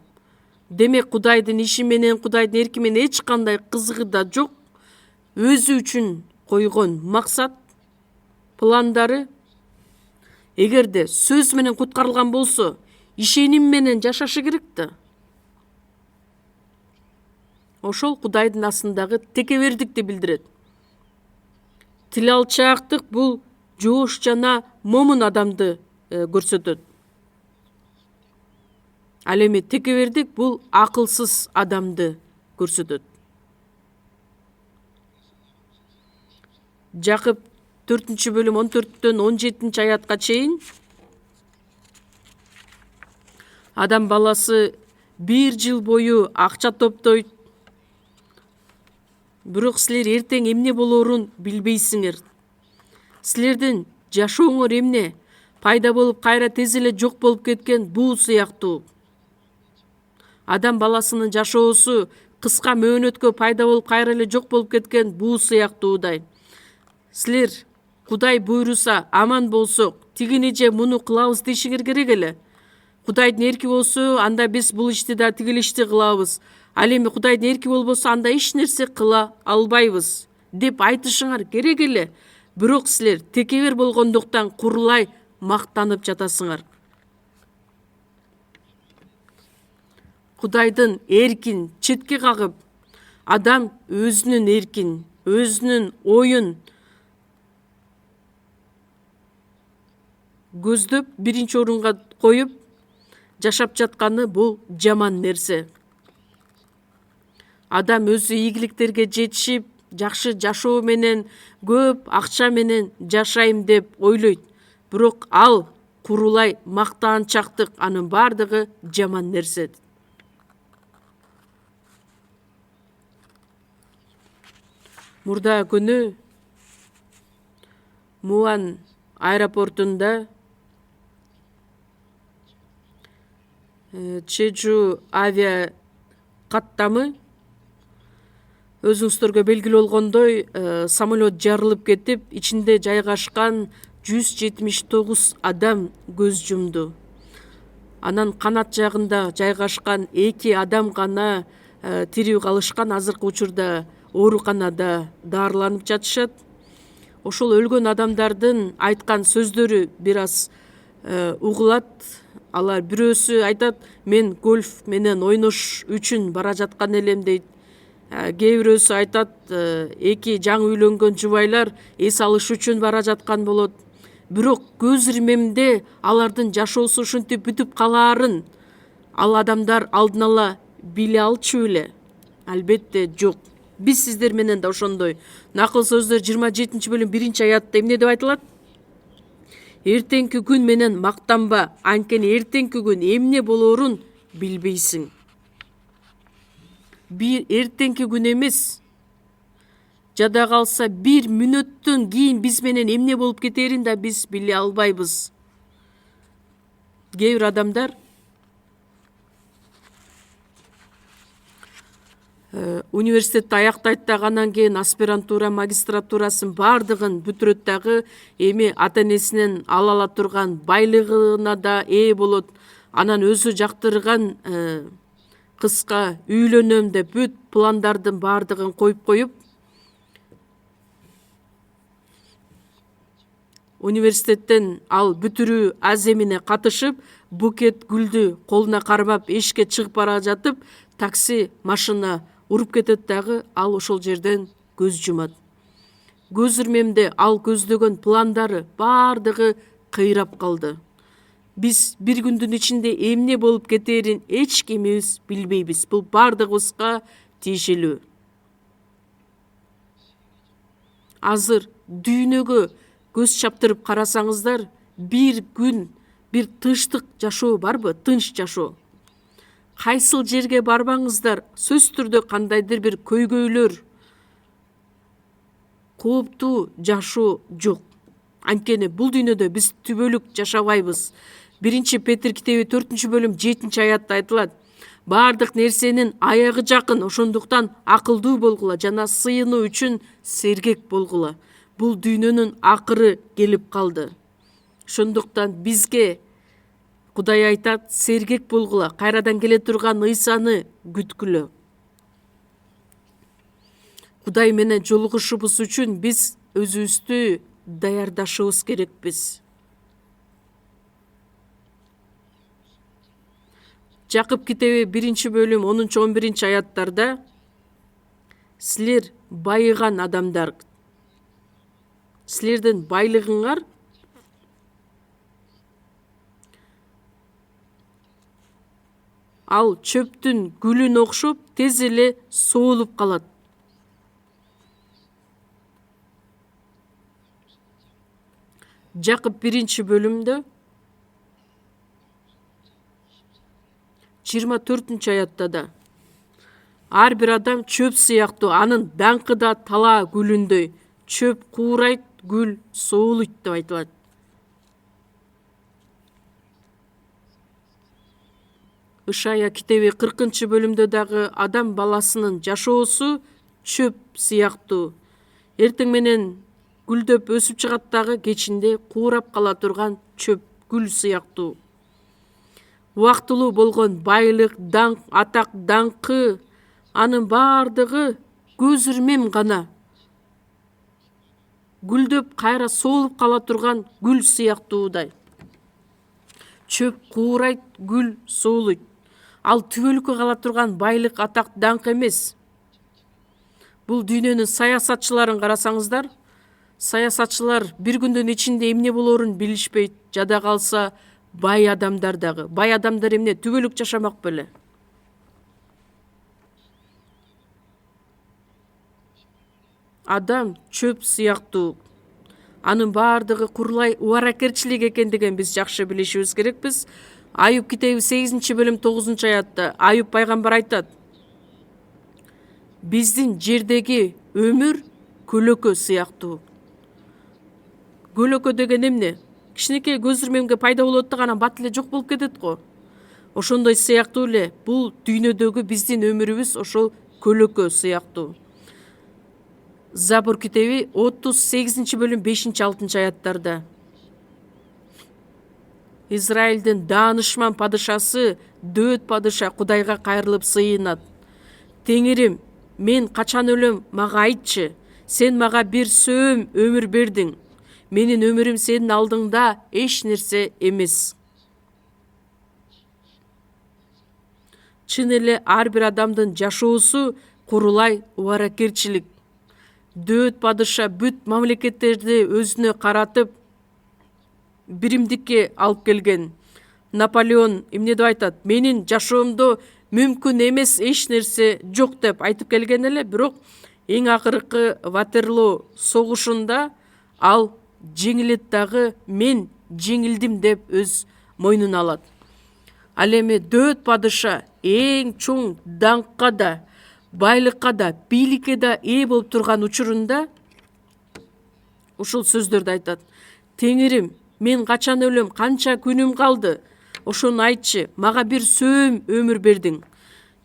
Демек Кудайдын иши менен, Кудайдын эрки менен эч кандай кызыгы да жок. Өзү үчүн койгон максат, пландары эгерде сөз менен куткарылган болсо, ишеним менен жашашы керек да. Ошол Кудайдын астындагы текебердикти билдирет. Тил алчаактык бул жоош жана момун адамды көрсөтөт. Ал эми текебердик бул акылсыз адамды көрсөтөт. Жакып 4-бөлүм 14-төн 17-аятка чейин адам баласы 1 жыл бою акча топтойт. Бирок силер эртең эмне болоорун билбейсиңер. Силердин жашооңор эмне? Пайда болуп кайра тез эле жок болуп кеткен буу сыяктуу. Адам баласынын жашоосу кыска мөөнөткө пайда болуп кайра эле жок болуп кеткен буу сыяктуудай. Силер Кудай буйруса аман болсок, тигини же муну кылабыз дешиңер керек эле. Кудайдын эрки болсо, анда биз бул ишти да тигил ишти кылабыз. Ал эми Кудайдын эрки болбосо, анда эч нерсе кыла албайбыз деп айтышыңар керек эле. Бирок силер текебер болгондуктан курулай мактанып жатасыңар. Кудайдын эркин четке кагып, адам өзүнүн эркин, өзүнүн оюн көздөп, биринчи орунга коюп жашап жатканы бул жаман нерсе. Адам өзү ийгиликтерге жетишип, жакшы жашоо менен, көп акча менен жашайм деп ойлойт. Бирок ал курулай мактаанчактык, анын бардыгы жаман нерсе. Мурда күнү Муан аэропортунда Чежу авиа каттамы өзүңүздөргө белгилүү болгондой самолет жарылып кетип, ичинде жайгашкан 179 адам көз жумду. Анан канат жагында жайгашкан 2 адам гана тирүү калышкан. Азыркы учурда ооруканада даарыланып жатышат. Ошол өлгөн адамдардын айткан сөздөрү бир аз угулат. Алар бирөөсү айтат, мен гольф менен ойнош үчүн бара жаткан элем дейт. Кээ бирөөсү айтат, 2 жаңы үйлөнгөн жубайлар эс алыш үчүн бара жаткан болот. бирок көз ирмемде алардын жашоосу ушинтип бүтүп калаарын ал адамдар алдын ала биле алчу беле? Албетте жок. Биз сиздер менен да ошондой. Накыл сөздөр 27 бөлүм 1-аятта эмне деп айтылат? Эртеңки күн менен мактанба, анткени эртеңки күн эмне болоорун билбейсиң. Бир эртеңки күн эмес, жада калса бир мүнөттөн кийин биз менен эмне болуп кетерин да биз биле албайбыз. Кээ бир адамдар университетти аяктайт дагы, анан кийин аспирантура, магистратурасын баардыгын бүтүрөт дагы, эми ата энесинен ала турган байлыгына да ээ болот. Анан өзү жактырган кызга үйлөнөм деп бүт пландардын баардыгын коюп университеттен ал бүтүрүү аземине катышып, букет гүлдү колуна кармап эшикке чыгып бара жатып, такси машина уруп кетет дагы, ал ошол жерден көз жумат. Көз ирмемде ал көздөгөн пландары баардыгы кыйрап калды. Биз бир күндүн ичинде эмне болуп кетерин эч кимибиз билбейбиз. Бул баардыгыбызга тиешелүү. Азыр дүйнөгө көз чаптырып карасаңыздар, бир күн, бир тынчтык жашоо барбы? Тынч жашоо. Кайсыл жерге барбаңыздар, сөзсүз түрдө кандайдыр бир көйгөйлөр, кооптуу жашоо жок. Анткени бул дүйнөдө биз түбөлүк жашабайбыз. 1 Петр китеби 4 бөлүм 7-аятта айтылат: баардык нерсенин аягы жакын, ошондуктан акылдуу болгула жана сыйынуу үчүн сергек болгула. Бул дүйнөнүн акыры келип калды. Ошондуктан бизге Кудай айтат, сергек болгула, кайрадан келе турган Ыйсаны күткүлө. Кудай менен жолугушубуз үчүн биз өзүбүздү даярдашыбыз керекпиз. Жакып китеби 1 бөлүм 10-11 аяттарда силер байыган адамдар, силердин байлыгыңар ал чөптүн гүлүнө окшоп тез эле соолуп калат. Жакып 1 бөлүмдө 24-аятта да ар бир адам чөп сыяктуу, анын даңкы да талаа гүлүндөй, чөп куурайт, гүл соолуйт деп айтылат. Ышая китеби 40 бөлүмдө дагы адам баласынын жашоосу чөп сыяктуу. Эртең менен гүлдөп өсүп чыгат дагы, кечинде куурап кала турган чөп гүл сыяктуу. Убактылуу болгон байлык, даңк, атак, даңкы, анын баардыгы көз ирмем гана. Гүлдөп кайра соолуп кала турган гүл сыяктуудай. Чөп куурайт, гүл соолуйт. Ал түбөлүккө кала турган байлык, атак, даңк эмес. Бул дүйнөнүн саясатчыларын карасаңыздар, саясатчылар бир күндүн ичинде эмне болоорун билишпейт. Жада калса бай адамдар дагы. Бай адамдар эмне түбөлүк жашамак беле? Адам чөп сыяктуу. Анын баардыгы курулай убаракерчилик экендигин биз жакшы билишибиз керекпиз. Аюп китеби 8 бөлүм 9-аятта Аюп пайгамбар айтат: биздин жердеги өмүр көлөкө сыяктуу. Көлөкө деген эмне? Кичинекей көз ирмемге пайда болот да анан бат эле жок болуп кетет го. Ошондой сыяктуу эле бул дүйнөдөгү биздин өмүрүбүз ошол көлөкө сыяктуу. Забур китеби 38 бөлүм 5-6 аяттарда Израилдин даанышман падышасы Дөт падыша Кудайга кайрылып сыйынат: Теңирим, мен качан өлөм, мага айтчы. Сен мага бир сөөм өмүр бердиң. Менин өмүрүм сенин алдыңда эч нерсе эмес. Чын эле ар бир адамдын жашоосу курулай убаракерчилик. Дөт падыша бүт мамлекеттерди өзүнө каратып, биримдикке алып келген. Наполеон эмне деп айтат? Менин жашоомдо мүмкүн эмес эч нерсе жок деп айтып келген эле, бирок эң акыркы Ватерлоо согушунда ал жеңилет дагы, мен жеңилдим деп өз мойнуна алат. Ал эми Дөөт падыша эң чоң даңкка да, байлыкка да, бийликке да ээ болуп турган учурунда ушул сөздөрдү айтат. Теңирим, мен качан өлөм, канча күнүм калды? Ошону айтчы, мага бир сөөм өмүр бердиң.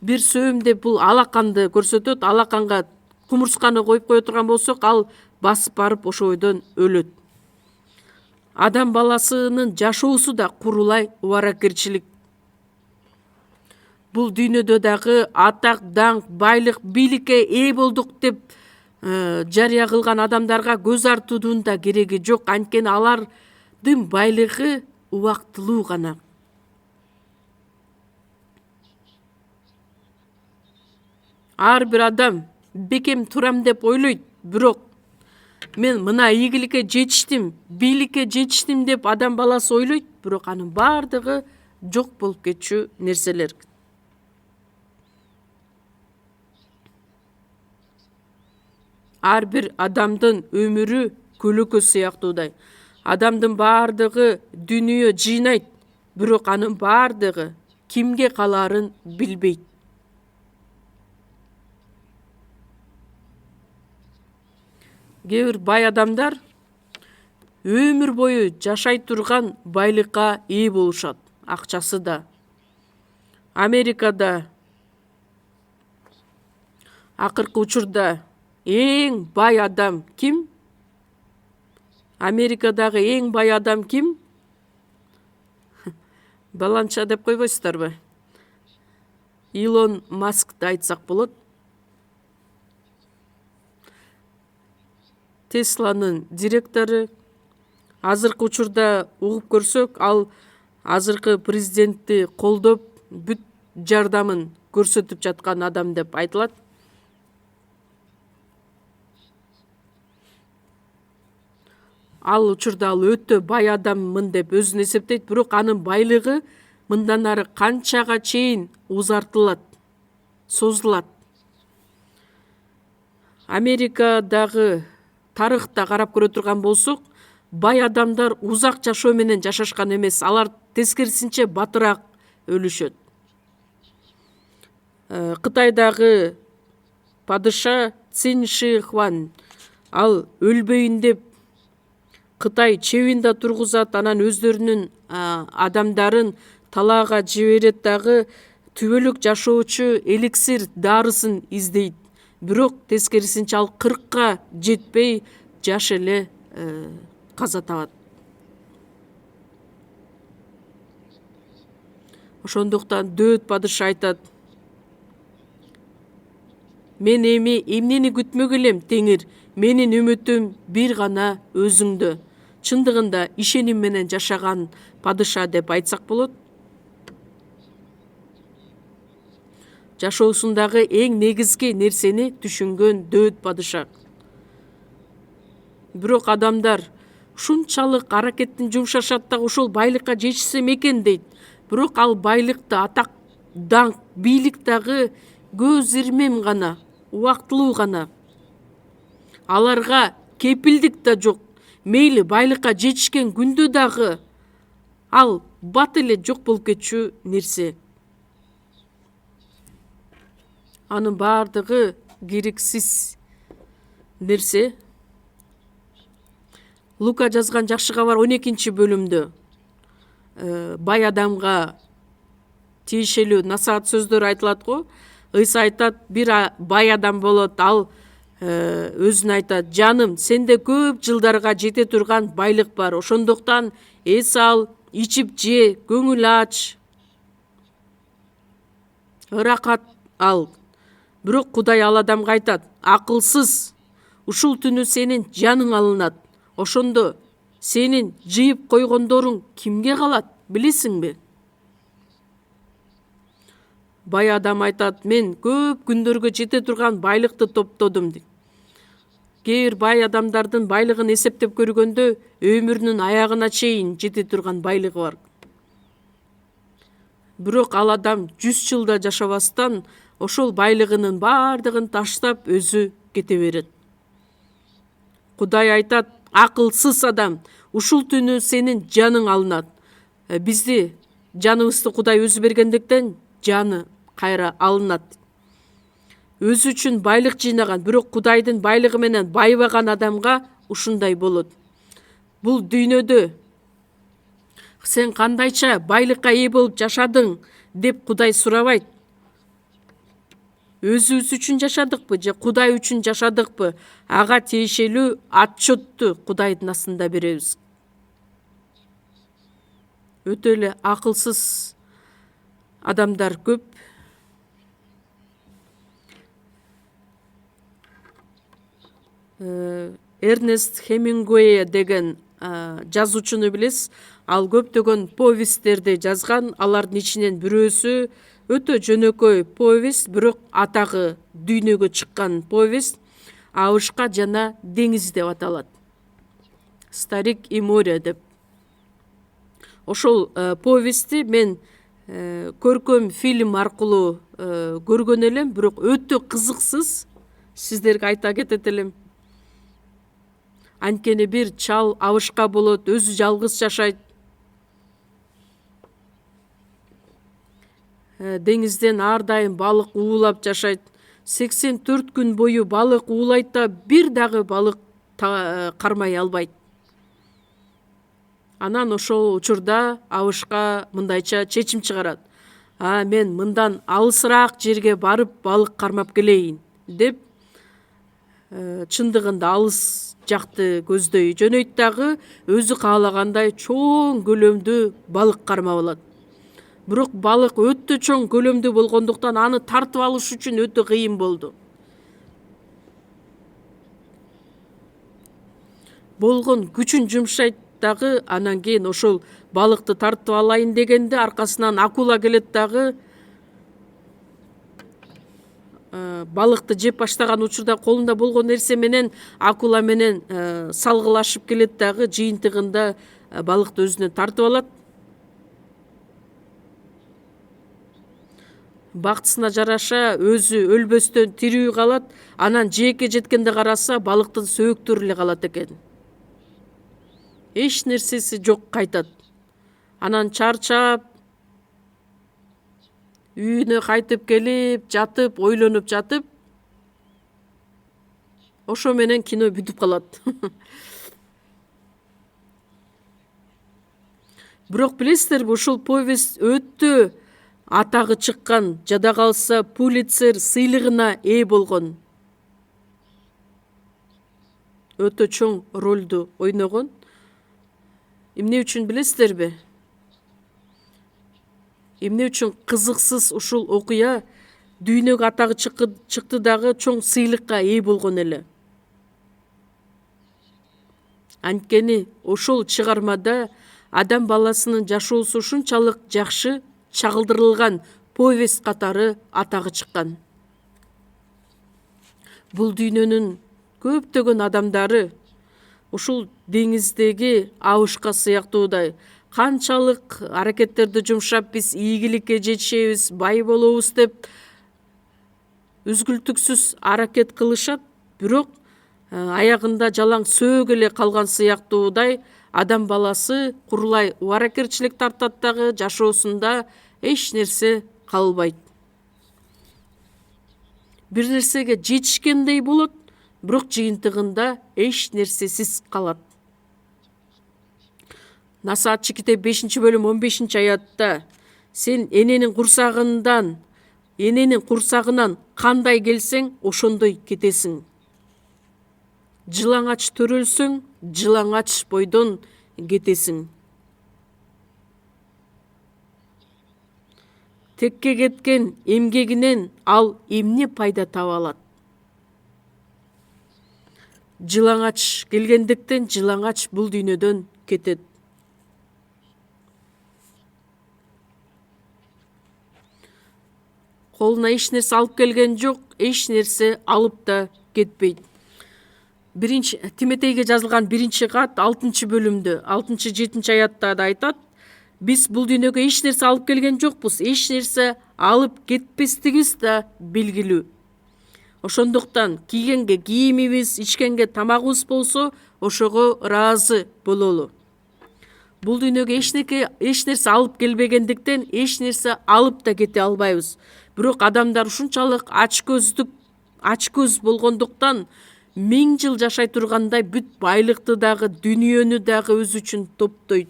Бир сөөм деп бул алаканды көрсөтөт. Алаканга кумурсканы коюп кое турган болсок, ал басып барып ошо бойдон өлөт. Адам баласынын жашоосу да курулай убаракерчилик. Бул дүйнөдө дагы атак, даңк, байлык, бийликке ээ болдук деп жарыя кылган адамдарга көз артуунун да кереги жок. Анткени алардын байлыгы убактылуу гана. Ар бир адам бекем турам деп ойлойт, бирок мен мына ийгиликке жетиштим, бийликке жетиштим деп адам баласы ойлойт, бирок анын бардыгы жок болуп кетчү нерселер. Ар бир адамдын өмүрү көлөкө сыяктуудай. Адамдын бардыгы дүнүйө жыйнайт, бирок анын бардыгы кимге калаарын билбейт. Кээ бир бай адамдар өмүр бою жашай турган байлыкка ээ болушат, акчасы да. Америкада акыркы учурда эң бай адам ким? Америкадагы эң бай адам ким? Баланча деп койбойсуздарбы? Илон Маскты айтсак болот. Тесланын директору. Азыркы учурда угуп көрсөк, ал азыркы президентти колдоп, бүт жардамын көрсөтүп жаткан адам деп айтылат. Ал учурда ал өтө бай адаммын деп өзүн эсептейт, бирок анын байлыгы мындан ары канчага чейин узартылат, созулат. Америкадагы тарыхта карап көрө турган болсок, бай адамдар узак жашоо менен жашашкан эмес, алар тескерисинче батыраак өлүшөт. Кытайдагы падыша Цин Ши Хуан, ал өлбөйүн деп Кытай чебин да тургузат, анан өздөрүнүн адамдарын талаага жиберет дагы, түбөлүк жашоочу эликсир дарысын издейт. Бирок тескерисинче ал 40-ка жетпей жаш эле каза табат. Ошондуктан Дөөт падыша айтат: мен эми эмнени күтмөк элем, Теңир? Менин үмүтүм бир гана өзүңдө. Чындыгында ишеним менен жашаган падыша деп айтсак болот. Жашоосундагы эң негизги нерсени түшүнгөн Дөөт падыша. Бирок адамдар ушунчалык аракеттин жумшашат дагы ушул байлыкка жетишсем экен дейт. Бирок ал байлыкты, атак, даңк, бийлик дагы көз ирмем гана, убактылуу гана. Аларга кепилдик да жок. Мейли байлыкка жетишкен күндө дагы ал бат эле жок болуп кетчү нерсе. Анын бардыгы керексиз нерсе. Лука жазган жакшы кабар 12-бөлүмдө бай адамга тиешелүү насаат сөздөр айтылат го. Ыйса айтат, бир бай адам болот, ал өзүнө айтат: жаным, сенде көп жылдарга жете турган байлык бар, ошондуктан эс ал, ичип же, көңүл ач, ыракат ал. Бирок Кудай ал адамга айтат: акылсыз, ушул түнү сенин жаның алынат. Ошондо сенин жыйып койгондоруң кимге калат, билесиңби? Бай адам айтат: мен көп күндөргө жете турган байлыкты топтодум. кээ бир бай адамдардын байлыгын эсептеп көргөндө өмүрүнүн аягына чейин жете турган байлыгы бар. Бирок ал адам 100 жылда жашабастан ошол байлыгынын бардыгын таштап өзү кете берет. Кудай айтат: акылсыз адам, ушул түнү сенин жаның алынат. Бизди жаныбызды Кудай өзү бергендиктен жаны кайра алынат. Өзү үчүн байлык жыйнаган, бирок Кудайдын байлыгы менен байбаган адамга ушундай болот. Бул дүйнөдө сен кандайча байлыкка ээ болуп жашадың деп Кудай сурабайт. Өзүбүз үчүн жашадыкпы же Кудай үчүн жашадыкпы? Ага тиешелүү отчетту Кудайдын астында беребиз. Өтө эле акылсыз адамдар көп. Эрнест Хемингуэй деген жазуучуну билесиз. Ал көптөгөн повесттерди жазган. Алардын ичинен бирөөсү өтө жөнөкөй повест, бирок атагы дүйнөгө чыккан повест Абышка жана деңиз деп аталат. Старик и море деп. Ошол повестти мен көркөм фильм аркылуу көргөн элем, бирок өтө кызыксыз. Сиздерге айта кетет элем. Анткени бир чал абышка болот, өзү жалгыз жашайт. Деңизден ар дайым балык уулап жашайт. 84 күн бою балык уулайт да бир дагы балык кармай албайт. Анан ошол учурда абышка мындайча чечим чыгарат: мен мындан алысыраак жерге барып балык кармап келейин деп, чындыгында алыс жакты көздөй жөнөйт дагы өзү каалагандай чоң көлөмдүү балык кармап алат. Бирок балык өтө чоң көлөмдүү болгондуктан аны тартып алыш үчүн өтө кыйын болду. Болгон күчүн жумшайт дагы, анан кийин ошол балыкты тартып алайын дегенде аркасынан акула келет дагы. Балыкты жеп баштаган учурда колунда болгон нерсе менен акула менен салгылашып келет дагы, жыйынтыгында балыкты өзүнө тартып алат. Бактысына жараша өзү өлбөстөн тирүү калат. Анан жээкке жеткенде караса, балыктын сөөктөрү эле калат экен. Эч нерсеси жок кайтат. Анан чарчап үйүнө кайтып келип, жатып, ойлонуп жатып, ошо менен кино бүтүп калат. Бирок билесиздерби, ушул повест өтө атагы чыккан, жада калса Пулитцер сыйлыгына ээ болгон. Өтө чоң ролду ойногон. Эмне үчүн билесиздерби? Эмне үчүн кызыксыз ушул окуя дүйнөгө атагы чыкты дагы чоң сыйлыкка ээ болгон эле. Анткени ошол чыгармада адам баласынын жашоосу ушунчалык жакшы чагылдырылган повест катары атагы чыккан. Бул дүйнөнүн көптөгөн адамдары ушул деңиздеги абышка сыяктуудай канчалык аракеттерди жумшап биз ийгиликке жетишебиз, бай болобуз деп үзгүлтүксүз аракет кылышат, бирок аягында жалаң сөөгө эле калган сыяктуудай адам баласы курулай убаракерчилик тартат дагы, жашоосунда эч нерсе калбайт. Бир нерсеге жетишкендей болот, бирок жыйынтыгында эч нерсесиз калат. Насаат Чиките 5-бөлүм 15-аятта: сен эненин курсагынан кандай келсең, ошондой кетесиң. Жылаңач төрөлсөң, жылаңач бойдон кетесиң. Текке кеткен эмгегинен ал эмне пайда таба алат? Жылаңач келгендиктен жылаңач бул дүйнөдөн кетет. Колуна эч нерсе алып келген жок, эч нерсе алып да кетпейт. Тиметейге жазылган 1-кат 6-бөлүмдө 6-7 аятта да айтат: биз бул дүйнөгө эч нерсе алып келген жокпуз, эч нерсе алып кетпестигибиз да белгилүү. Ошондуктан кийгенге кийимибиз, ичкенге тамагыбыз болсо, ошого ыраазы бололу. Бул дүйнөгө эч нерсе алып келбегендиктен эч нерсе алып да кете албайбыз. Бирок адамдар ушунчалык ачкөз болгондуктан 1000 жыл жашай тургандай бүт байлыкты дагы, дүйнөнү дагы өз үчүн топтойт.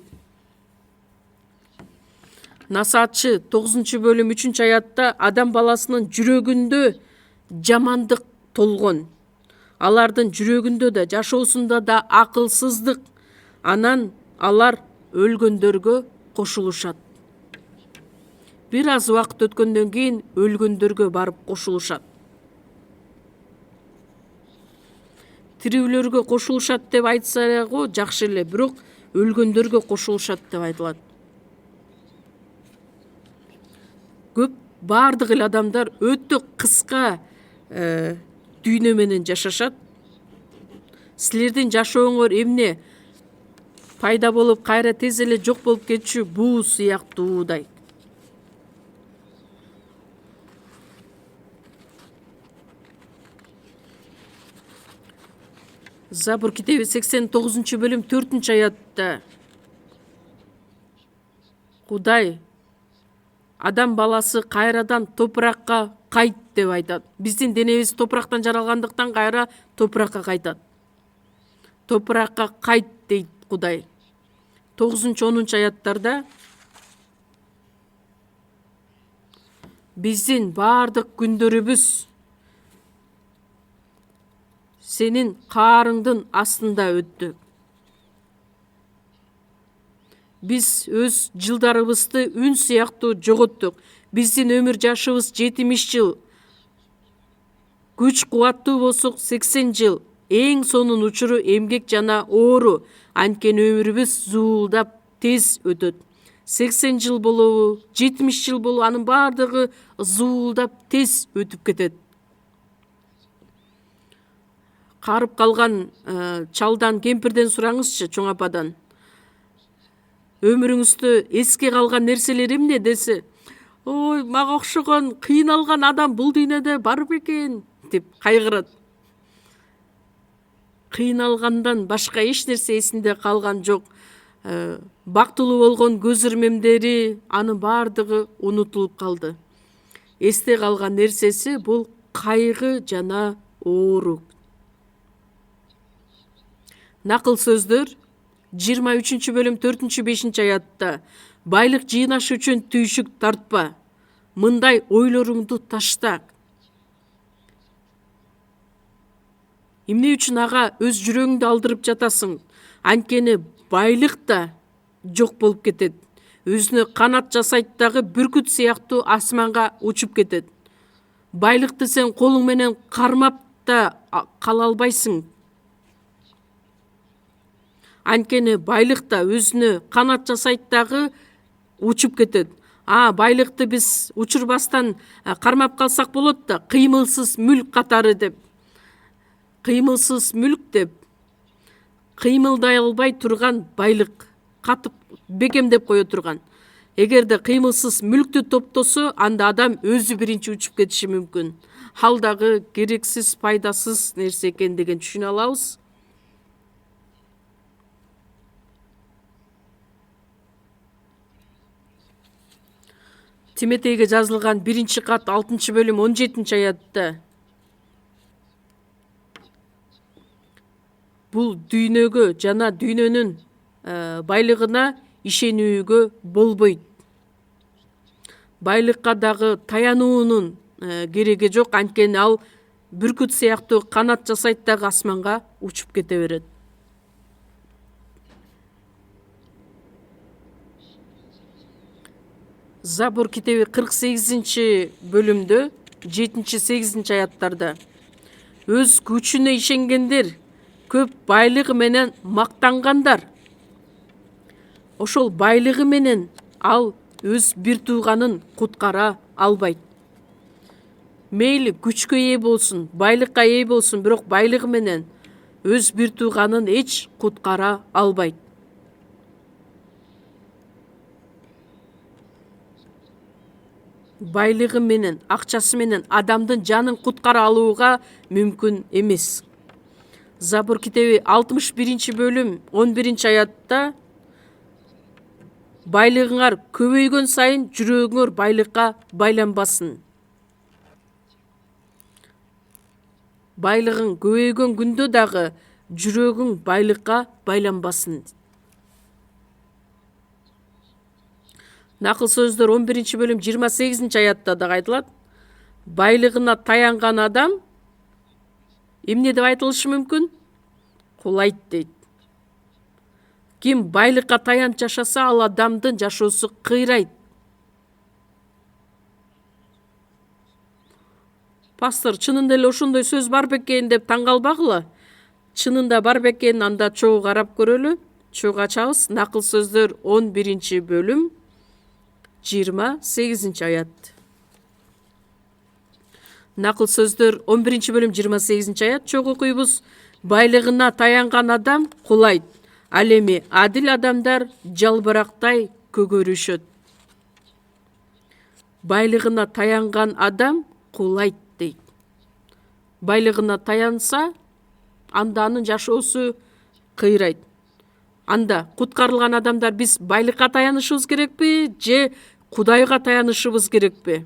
Насаатчы 9-бөлүм 3-аятта адам баласынын жүрөгүндө жамандык толгон. Алардын жүрөгүндө да, жашоосунда да акылсыздык. Анан алар өлгөндөргө кошулушат. Бир аз убакыт өткөндөн кийин өлгөндөргө барып кошулушат. Тирүүлөргө кошулушат деп айтсагы жакшы эле, бирок өлгөндөргө кошулушат деп айтылат. Көп бардык эле адамдар өтө кыска дүйнө менен жашашат. Силердин жашооңор эмне? Пайда болуп кайра тез эле жок болуп кетчү буу сыяктуудай. Забур китеби 89-бөлүм 4-аятта Кудай адам баласы кайрадан топуракка кайт деп айтат. Биздин денебиз топурактан жаралгандыктан кайра топуракка кайтат. Топуракка кайт дейт Кудай. 9-10 аяттарда биздин бардык күндөрүбүз сенин каарыңдын астында өттү. Биз өз жылдарыбызды үн сыяктуу жоготтук. Биздин өмүр жашыбыз 70 жыл. Күч кубаттуу болсок 80 жыл. Эң сонун учуру эмгек жана оору. Анткени өмүрүбүз зуулдап тез өтөт. 80 жыл болобу, 70 жыл болобу, анын бардыгы зуулдап тез өтүп кетет. Карып калган чалдан, кемпирден сураңызчы, чоң ападан. Өмүрүңүздө эске калган нерселер эмне десе, ой, мага окшогон кыйналган адам бул дүйнөдө бар бекен деп кайгырат. Кыйналгандан башка эч нерсе эсинде калган жок. Бактылуу болгон көз ирмемдери, анын бардыгы унутулуп калды. Эсте калган нерсеси бул кайгы жана оору. Накыл сөздөр 23-бөлүм 4-5 аятта байлык жыйнаш үчүн түйшүк тартпа. Мындай ойлоруңду ташта. Эмне үчүн ага өз жүрөгүңдү алдырып жатасың? Анткени байлык да жок болуп кетет. Өзүнө канат жасайт дагы бүркүт сыяктуу асманга учуп кетет. Байлыкты сен колуң менен кармап да кала албайсың. Анткени байлык да өзүнө канат жасайт дагы учуп кетет. Байлыкты биз учурбастан кармап калсак болот да, кыймылсыз мүлк катары деп. Кыймылсыз мүлк деп. Кыймылдай албай турган байлык, катып бекемдеп кое турган. Эгерде кыймылсыз мүлктү топтосо, анда адам өзү биринчи учуп кетиши мүмкүн. Ал дагы керексиз, пайдасыз нерсе экендигин түшүнө алабыз. Тиметейге жазылган 1-кат 6-бөлүм 17-аятта бул дүйнөгө жана дүйнөнүн байлыгына ишенүүгө болбойт. Байлыкка дагы таянуунун кереги жок, анткени ал бүркүт сыяктуу канат жасайт дагы асманга учуп кете берет. Забур китеби 48-бөлүмдө 7-8 аяттарда өз күчүнө ишенгендер, көп байлыгы менен мактангандар. Ошол байлыгы менен ал өз бир тууганын куткара албайт. Мейли күчкө ээ болсун, байлыкка ээ болсун, бирок байлыгы менен өз бир тууганын эч куткара албайт. Байлыгы менен, акчасы менен адамдын жанын куткара алууга мүмкүн эмес. Забур китеби 61 бөлүм 11 аятта байлыгыңар көбөйгөн сайын жүрөгүңөр байлыкка байланбасын. Байлыгың көбөйгөн күндө дагы жүрөгүң байлыкка байланбасын. Накыл сөздөр 11 бөлүм 28 аятта да айтылат. Байлыгына таянган адам эмне деп айтылышы мүмкүн? Кулайт дейт. Ким байлыкка таянып жашаса, ал адамдын жашоосу кыйрайт. Пастор, чынында эле ошондой сөз бар бекен деп таң калбагыла. Чынында бар бекен, анда чогуу карап көрөлү. Чогуу ачабыз. Накыл сөздөр 11 бөлүм 28 аят. Накыл сөздөр 11 бөлүм 28 аят чогуу окуйбуз. Байлыгына таянган адам кулайт. Ал эми адил адамдар жалбырактай көгөрүшөт. Байлыгына таянган адам кулайт дейт. Байлыгына таянса, анда анын жашоосу кыйрайт. Анда куткарылган адамдар биз байлыкка таянышыбыз керекпи же Кудайга таянышыбыз керекпи?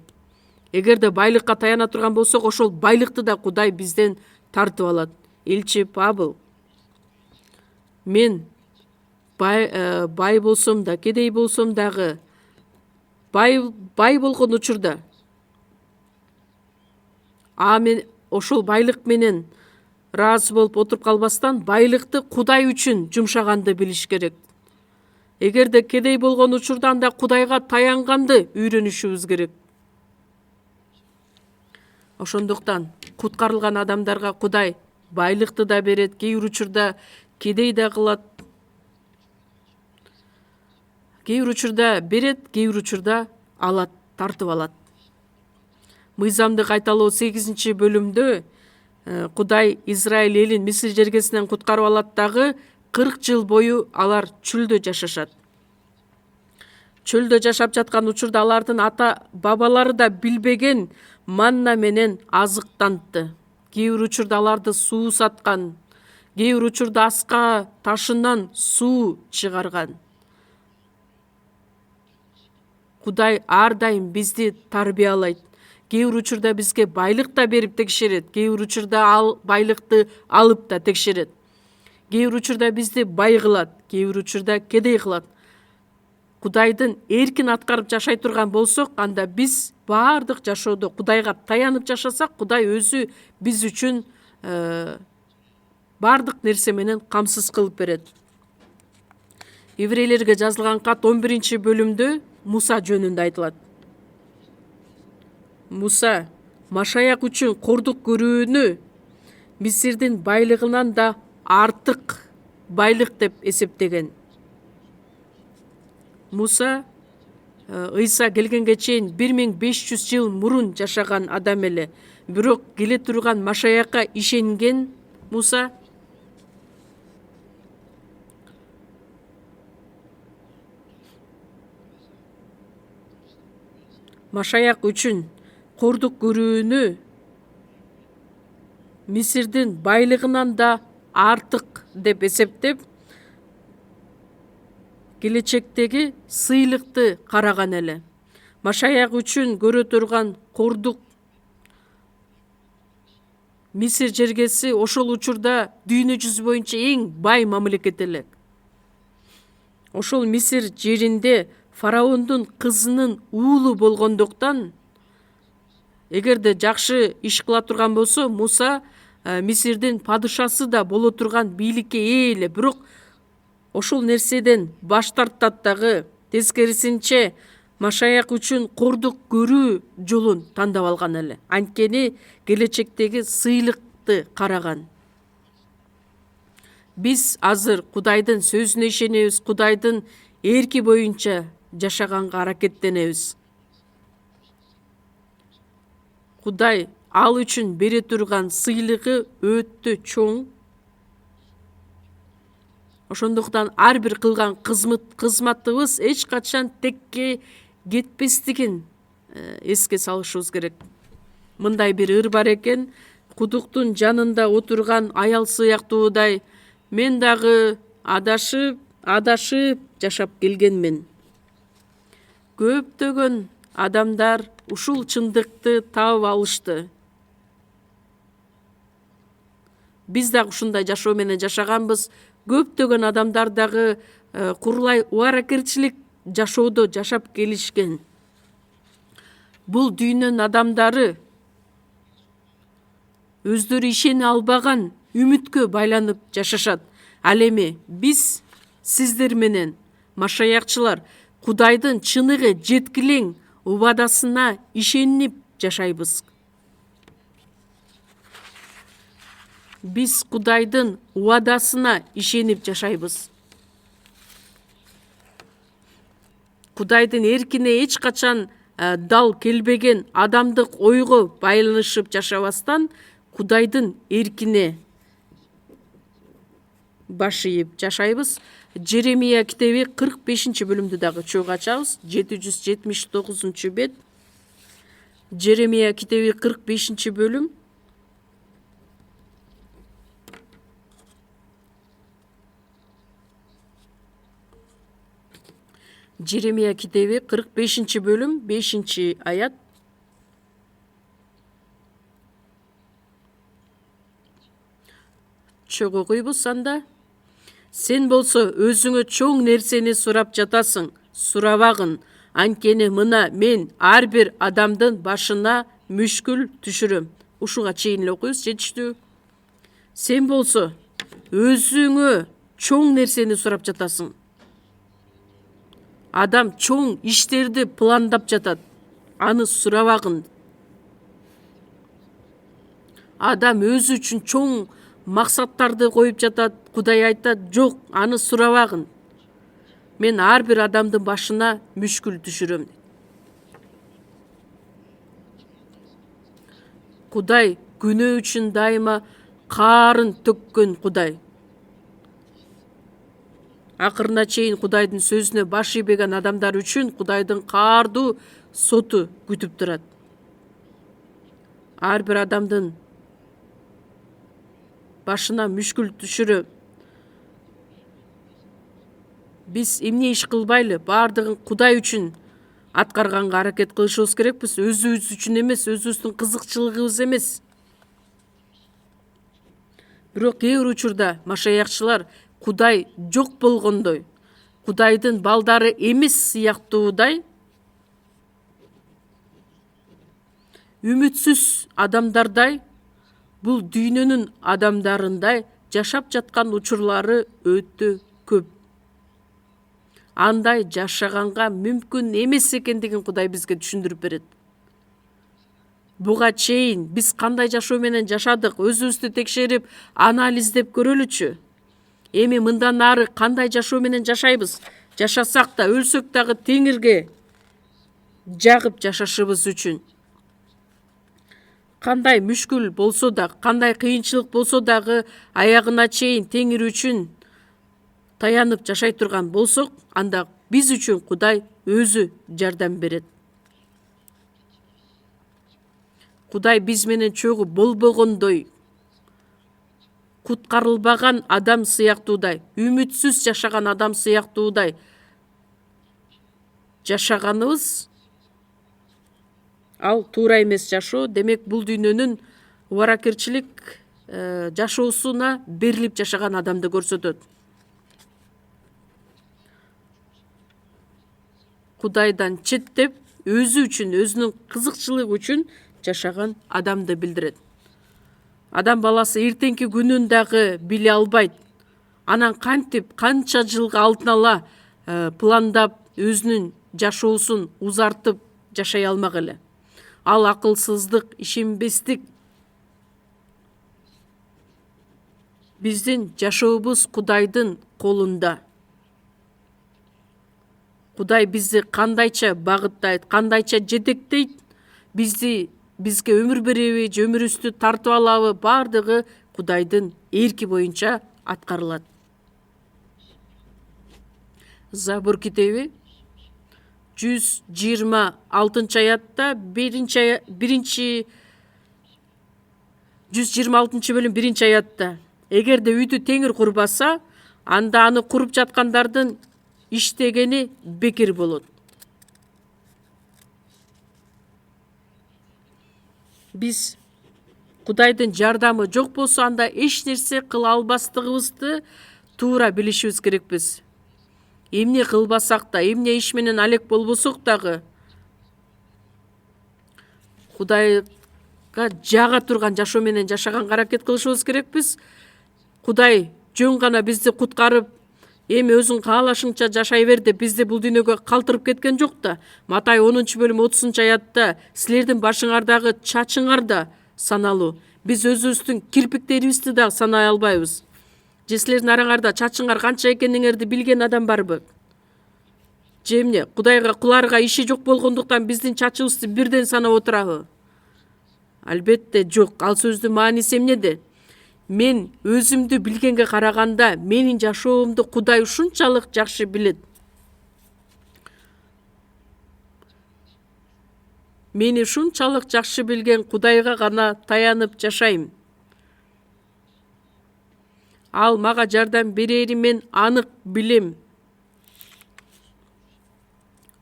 Эгерде байлыкка таяна турган болсок, ошол байлыкты да Кудай бизден тартып алат. Элчи Павыл: мен бай болсом да, кедей болсом дагы, бай болгон учурда мен ошол байлык менен ыраазы болуп отуруп калбастан, байлыкты Кудай үчүн жумшаганды билиш керек. Эгерде кедей болгон учурда, анда Кудайга таянганды үйрөнүшүбүз керек. Ошондуктан куткарылган адамдарга Кудай байлыкты да берет, кээ бир учурда кедей да кылат. Кээ бир учурда берет, кээ бир учурда алат, тартып алат. Мыйзамды кайталоо 8 бөлүмдө Кудай Израиль элин Мисир жергесинен куткарып алат дагы 40 жыл бою алар чөлдө жашашат. Чөлдө жашап жаткан учурда алардын ата бабалары да билбеген манна менен азыктантты. Кээ бир учурда аларды суу саткан, кээ бир учурда аска ташынан суу чыгарган. Кудай ар дайым бизди тарбиялайт. Кээ бир учурда бизге байлык да берип текшерет, кээ бир учурда ал байлыкты алып да текшерет. Кээ бир учурда бизди бай кылат, кээ бир учурда кедей кылат. Кудайдын эркин аткарып жашай турган болсок, анда биз баардык жашоодо Кудайга таянып жашасак, Кудай өзү биз үчүн баардык нерсе менен камсыз кылып берет. Еврейлерге жазылган кат 11 бөлүмдө Муса жөнүндө айтылат. Муса Машаяк үчүн кордук көрүүнү Мисирдин байлыгынан да артык байлык деп эсептеген. Муса Ыйса келгенге чейин 1500 жыл мурун жашаган адам эле. Бирок келе турган Машаякка ишенген Муса Машаяк үчүн кордук көрүүнү Мисирдин байлыгынан да артык деп эсептеп, келечектеги сыйлыкты караган эле. Машаяк үчүн көрө турган кордук Мисир жергеси ошол учурда дүйнө жүзү боюнча эң бай мамлекет эле. Ошол Мисир жеринде фараондун кызынын уулу болгондуктан, эгерде жакшы иш кыла турган болсо, Муса Мисирдин падышасы да боло турган бийликке ээ эле. Бирок ошол нерседен баш тартат дагы, тескерисинче Машаяк үчүн кордук көрүү жолун тандап алган эле. Анткени келечектеги сыйлыкты караган. Биз азыр Кудайдын сөзүнө ишенебиз, Кудайдын эрки боюнча жашаганга аракеттенебиз. Кудай ал үчүн бере турган сыйлыгы өтө чоң. Ошондуктан ар бир кылган кызматыбыз эч качан текке кетпестигин эске салышыбыз керек. Мындай бир ыр бар экен: кудуктун жанында отурган аял сыяктуудай мен дагы адашып жашап келгенмин. Көптөгөн адамдар ушул чындыкты таап алышты. Биз дагы ушундай жашоо менен жашаганбыз. Көптөгөн адамдар дагы курулай убаракерчилик жашоодо жашап келишкен. Бул дүйнөнүн адамдары өздөрү ишене албаган үмүткө байланып жашашат. Ал эми биз сиздер менен машаякчылар Кудайдын чыныгы жеткилең убадасына ишенип жашайбыз. Биз Кудайдын убадасына ишенип жашайбыз. Кудайдын эркине эч качан дал келбеген адамдык ойго байланышып жашабастан Кудайдын эркине баш ийип жашайбыз. Жеремия китеби 45-бөлүмдү дагы чогуу ачабыз. 779-бет. Жеремия китеби 45-бөлүм. Жеремия китеби 45-бөлүм 5-аят. Чогуу окуйбуз анда. Сен болсо өзүңө чоң нерсени сурап жатасың. Сурабагын, анткени мына мен ар бир адамдын башына мүшкүл түшүрөм. Ушуга чейин эле окуйбуз, жетиштүү. Сен болсо өзүңө чоң нерсени сурап жатасың. Адам чоң иштерди пландап жатат. Аны сурабагын. Адам өзү үчүн чоң максаттарды коюп жатат. Кудай айтат, жок, аны сурабагын. Мен ар бир адамдын башына мүшкүл түшүрөм. Кудай күнөө үчүн дайыма каарын төккөн Кудай. Акырына чейин Кудайдын сөзүнө баш ийбеген адамдар үчүн Кудайдын каардуу соту күтүп турат. Ар бир адамдын башына мүшкүл түшүрөм. Биз эмне иш кылбайлы, баардыгын Кудай үчүн аткарганга аракет кылышыбыз керекпиз. Өзүбүз үчүн эмес, өзүбүздүн кызыкчылыгыбыз эмес. Бирок кээ бир учурда машаякчылар Кудай жок болгондой, Кудайдын балдары эмес сыяктуудай үмүтсүз адамдардай, бул дүйнөнүн адамдарындай жашап жаткан учурлары өтө көп. Андай жашаганга мүмкүн эмес экендигин Кудай бизге түшүндүрүп берет. Буга чейин биз кандай жашоо менен жашадык, өзүбүздү текшерип, анализдеп көрөлүчү. Эми мындан ары кандай жашоо менен жашайбыз? Жашасак да, өлсөк дагы Теңирге жагып жашашыбыз үчүн. Кандай мүшкүл болсо да, кандай кыйынчылык болсо дагы аягына чейин Теңир үчүн таянып жашай турган болсок, анда биз үчүн Кудай өзү жардам берет. Кудай биз менен чогуу болбогондой, куткарылбаган адам сыяктуудай, үмүтсүз жашаган адам сыяктуудай жашаганыбыз ал туура эмес жашоо. Демек бул дүйнөнүн убаракерчилик жашоосуна берилип жашаган адамды көрсөтөт. Кудайдан четтеп, өзү үчүн, өзүнүн кызыкчылыгы үчүн жашаган адамды билдирет. Адам баласы эртеңки күнүн дагы биле албайт. Анан кантип канча жылга алдын ала пландап, өзүнүн жашоосун узартып жашай алмак эле. Ал акылсыздык, ишенбестик. Биздин жашообуз Кудайдын колунда. Кудай бизди кандайча багыттайт, кандайча жетектейт, бизге өмүр береби, же өмүрүбүздү тартып алабы, баардыгы Кудайдын эрки боюнча аткарылат. Забур китеби 126 аятта 126 бөлүм 1 аятта эгерде үйдү теңир курбаса, анда аны куруп жаткандардын иштегени бекер болот. Биз Кудайдын жардамы жок болсо, анда эч нерсе кыла албастыгыбызды туура билишибиз керекпиз. Эмне кылбасак да, эмне иш менен алек болбосок дагы, Кудайга жага турган жашоо менен жашаганга аракет кылышыбыз керекпиз. Кудай жөн гана бизди куткарып, эми өзүң каалашыңча жашай бер деп бизди бул дүйнөгө калтырып кеткен жок да. Матай 10-бөлүм 30-аятта силердин башыңардагы чачыңар да саналуу. Биз өзүбүздүн кирпиктерибизди да санай албайбыз. Же силердин араңарда чачыңар канча экениңерди билген адам барбы? Же эмне, Кудайга куларга иши жок болгондуктан биздин чачыбызды бирден санап отурабы? Албетте жок. Ал сөздүн мааниси эмнеде? Мен өзүмдү билгенге караганда, менин жашоомду Кудай ушунчалык жакшы билет. Мени ушунчалык жакшы билген Кудайга гана таянып жашайм. Ал мага жардам берери мен анык билем.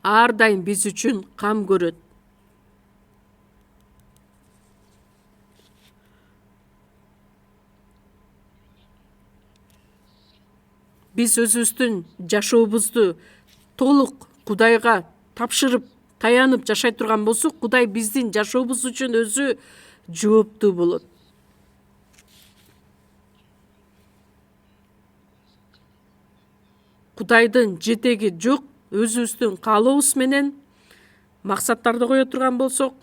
Ар дайым биз үчүн кам көрөт. Биз өзүбүздүн жашообузду толук Кудайга тапшырып, таянып жашай турган болсок, Кудай биздин жашообуз үчүн өзү жооптуу болот. Кудайдын жетеги жок. Өзүбүздүн каалообуз менен максаттарды кое турган болсок,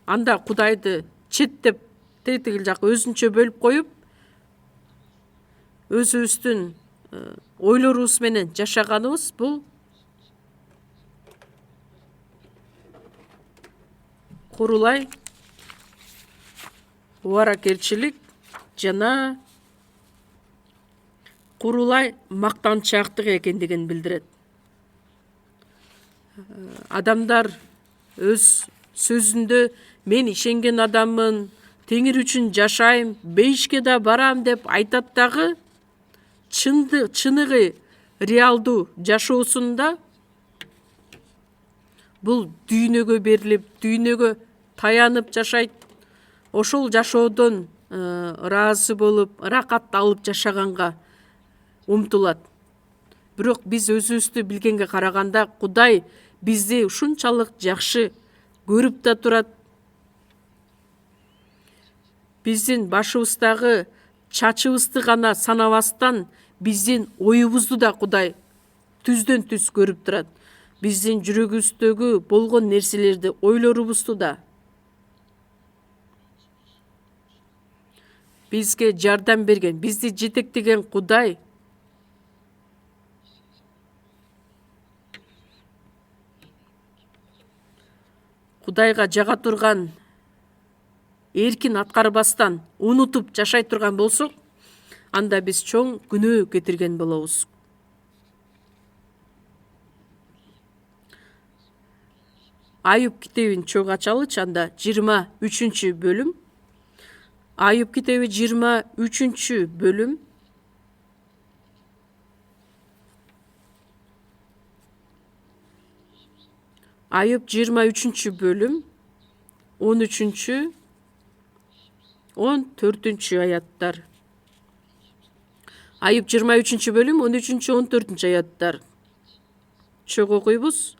анда Кудайды четтеп, тетигил жака өзүнчө бөлүп коюп, өзүбүздүн ойлорубуз менен жашаганыбыз бул курулай убаракерчилик жана курулай мактанчаактык экендигин билдирет. Адамдар өз сөзүндө мен ишенген адаммын, теңир үчүн жашайм, бейишке да барам деп айтат дагы, чыныгы реалдуу жашоосунда бул дүйнөгө берилип, дүйнөгө таянып жашайт. Ошол жашоодон ыраазы болуп, ыракат алып жашаганга умтулат. Бирок биз өзүбүздү билгенге караганда, Кудай бизди ушунчалык жакшы көрүп да турат. Биздин башыбыздагы чачыбызды гана санабастан, биздин оюбузду да Кудай түздөн түз көрүп турат. Биздин жүрөгүбүздөгү болгон нерселерди, ойлорубузду да. Бизге жардам берген, бизди жетектеген Кудай Кудайга жага турган, эркин аткарбастан унутуп жашай турган болсок, анда биз чоң күнөө кетирген болобуз. Айып китебин чогуу ачалычы, анда 23-бөлүм. Айып китеби 23-бөлүм. Айып 23-бөлүм 13-14 аяттар. Айып 23-бөлүм 13-14 аяттар. Чогуу окуйбуз.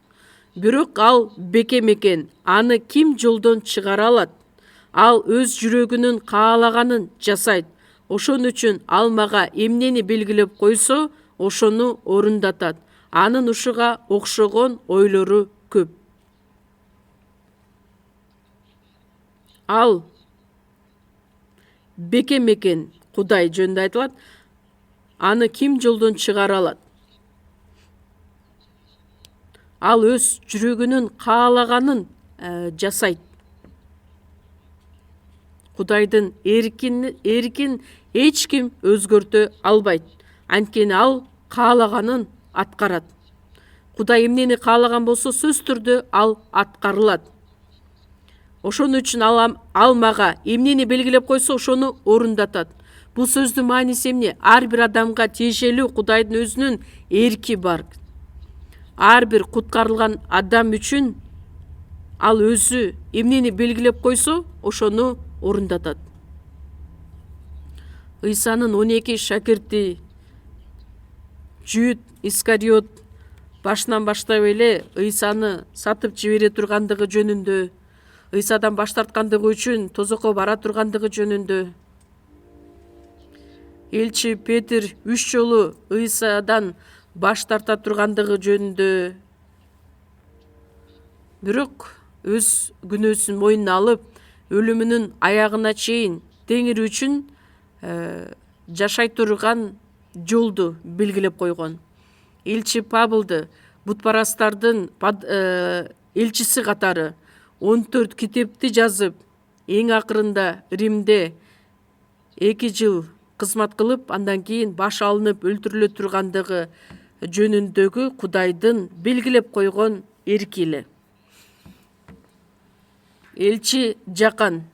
Бирок ал бекем экен, аны ким жолдон чыгара алат? Ал өз жүрөгүнүн каалаганын жасайт. Ошон үчүн ал мага эмнени белгилеп койсо, ошону орундатат. Анын ушуга окшогон ойлору көп. Ал бекем экен, Кудай жөнүндө айтылат. Аны ким жолдон чыгара алат? Ал өз жүрөгүнүн каалаганын жасайт. Кудайдын эркин эч ким өзгөртө албайт. Анткени ал каалаганын аткарат. Кудай эмнени каалаган болсо сөзсүз түрдө ал аткарылат. Ошон үчүн ал мага эмнени белгилеп койсо ошону орундатат. Бул сөздүн мааниси эмне? Ар бир адамга тиешелүү Кудайдын өзүнүн эрки бар. Ар бир куткарылган адам үчүн ал өзү эмнени белгилеп койсо ошону орундатат. Ыйсанын 12 шакирти Жүйүт Искариот башынан баштап эле Ыйсаны сатып жибере тургандыгы жөнүндө, Ыйсадан баш тарткандыгы үчүн тозокко бара тургандыгы жөнүндө, элчи Петр 3 жолу Ыйсадан баш тарта тургандыгы жөнүндө, бирок өз күнөөсүн мойнуна алып, өлүмүнүн аягына чейин Теңир үчүн жашай турган жолду белгилеп койгон. Элчи Павлды бутпарастардын элчиси катары 14 китепти жазып, эң акырында Римде 2 жыл кызмат кылып, андан кийин баш алынып өлтүрүлө тургандыгы жөнүндөгү Кудайдын белгилеп койгон эрки эле. Элчи Жакан,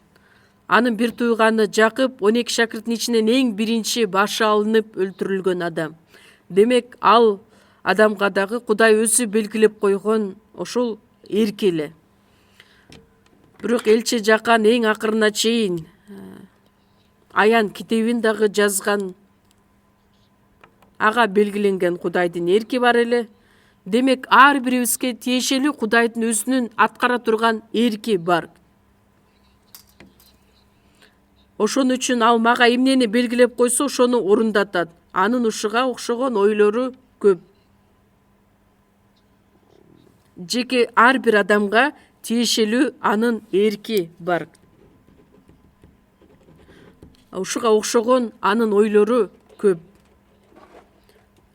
анын бир тууганы Жакып 12 шакирттин ичинен эң биринчи башы алынып өлтүрүлгөн адам. Демек, ал адамга дагы Кудай өзү белгилеп койгон ошол эрки эле. Бирок элчи Жакан эң акырына чейин аян китебин дагы жазган. Ага белгиленген Кудайдын эрки бар эле. Демек, ар бирибизге тиешелүү Кудайдын өзүнүн аткара турган эрки бар. Ошон үчүн ал мага эмнени белгилеп койсо ошону орундатат. Анын ушуга окшогон ойлору көп. Жеке ар бир адамга тиешелүү анын эрки бар. Ушуга окшогон анын ойлору көп.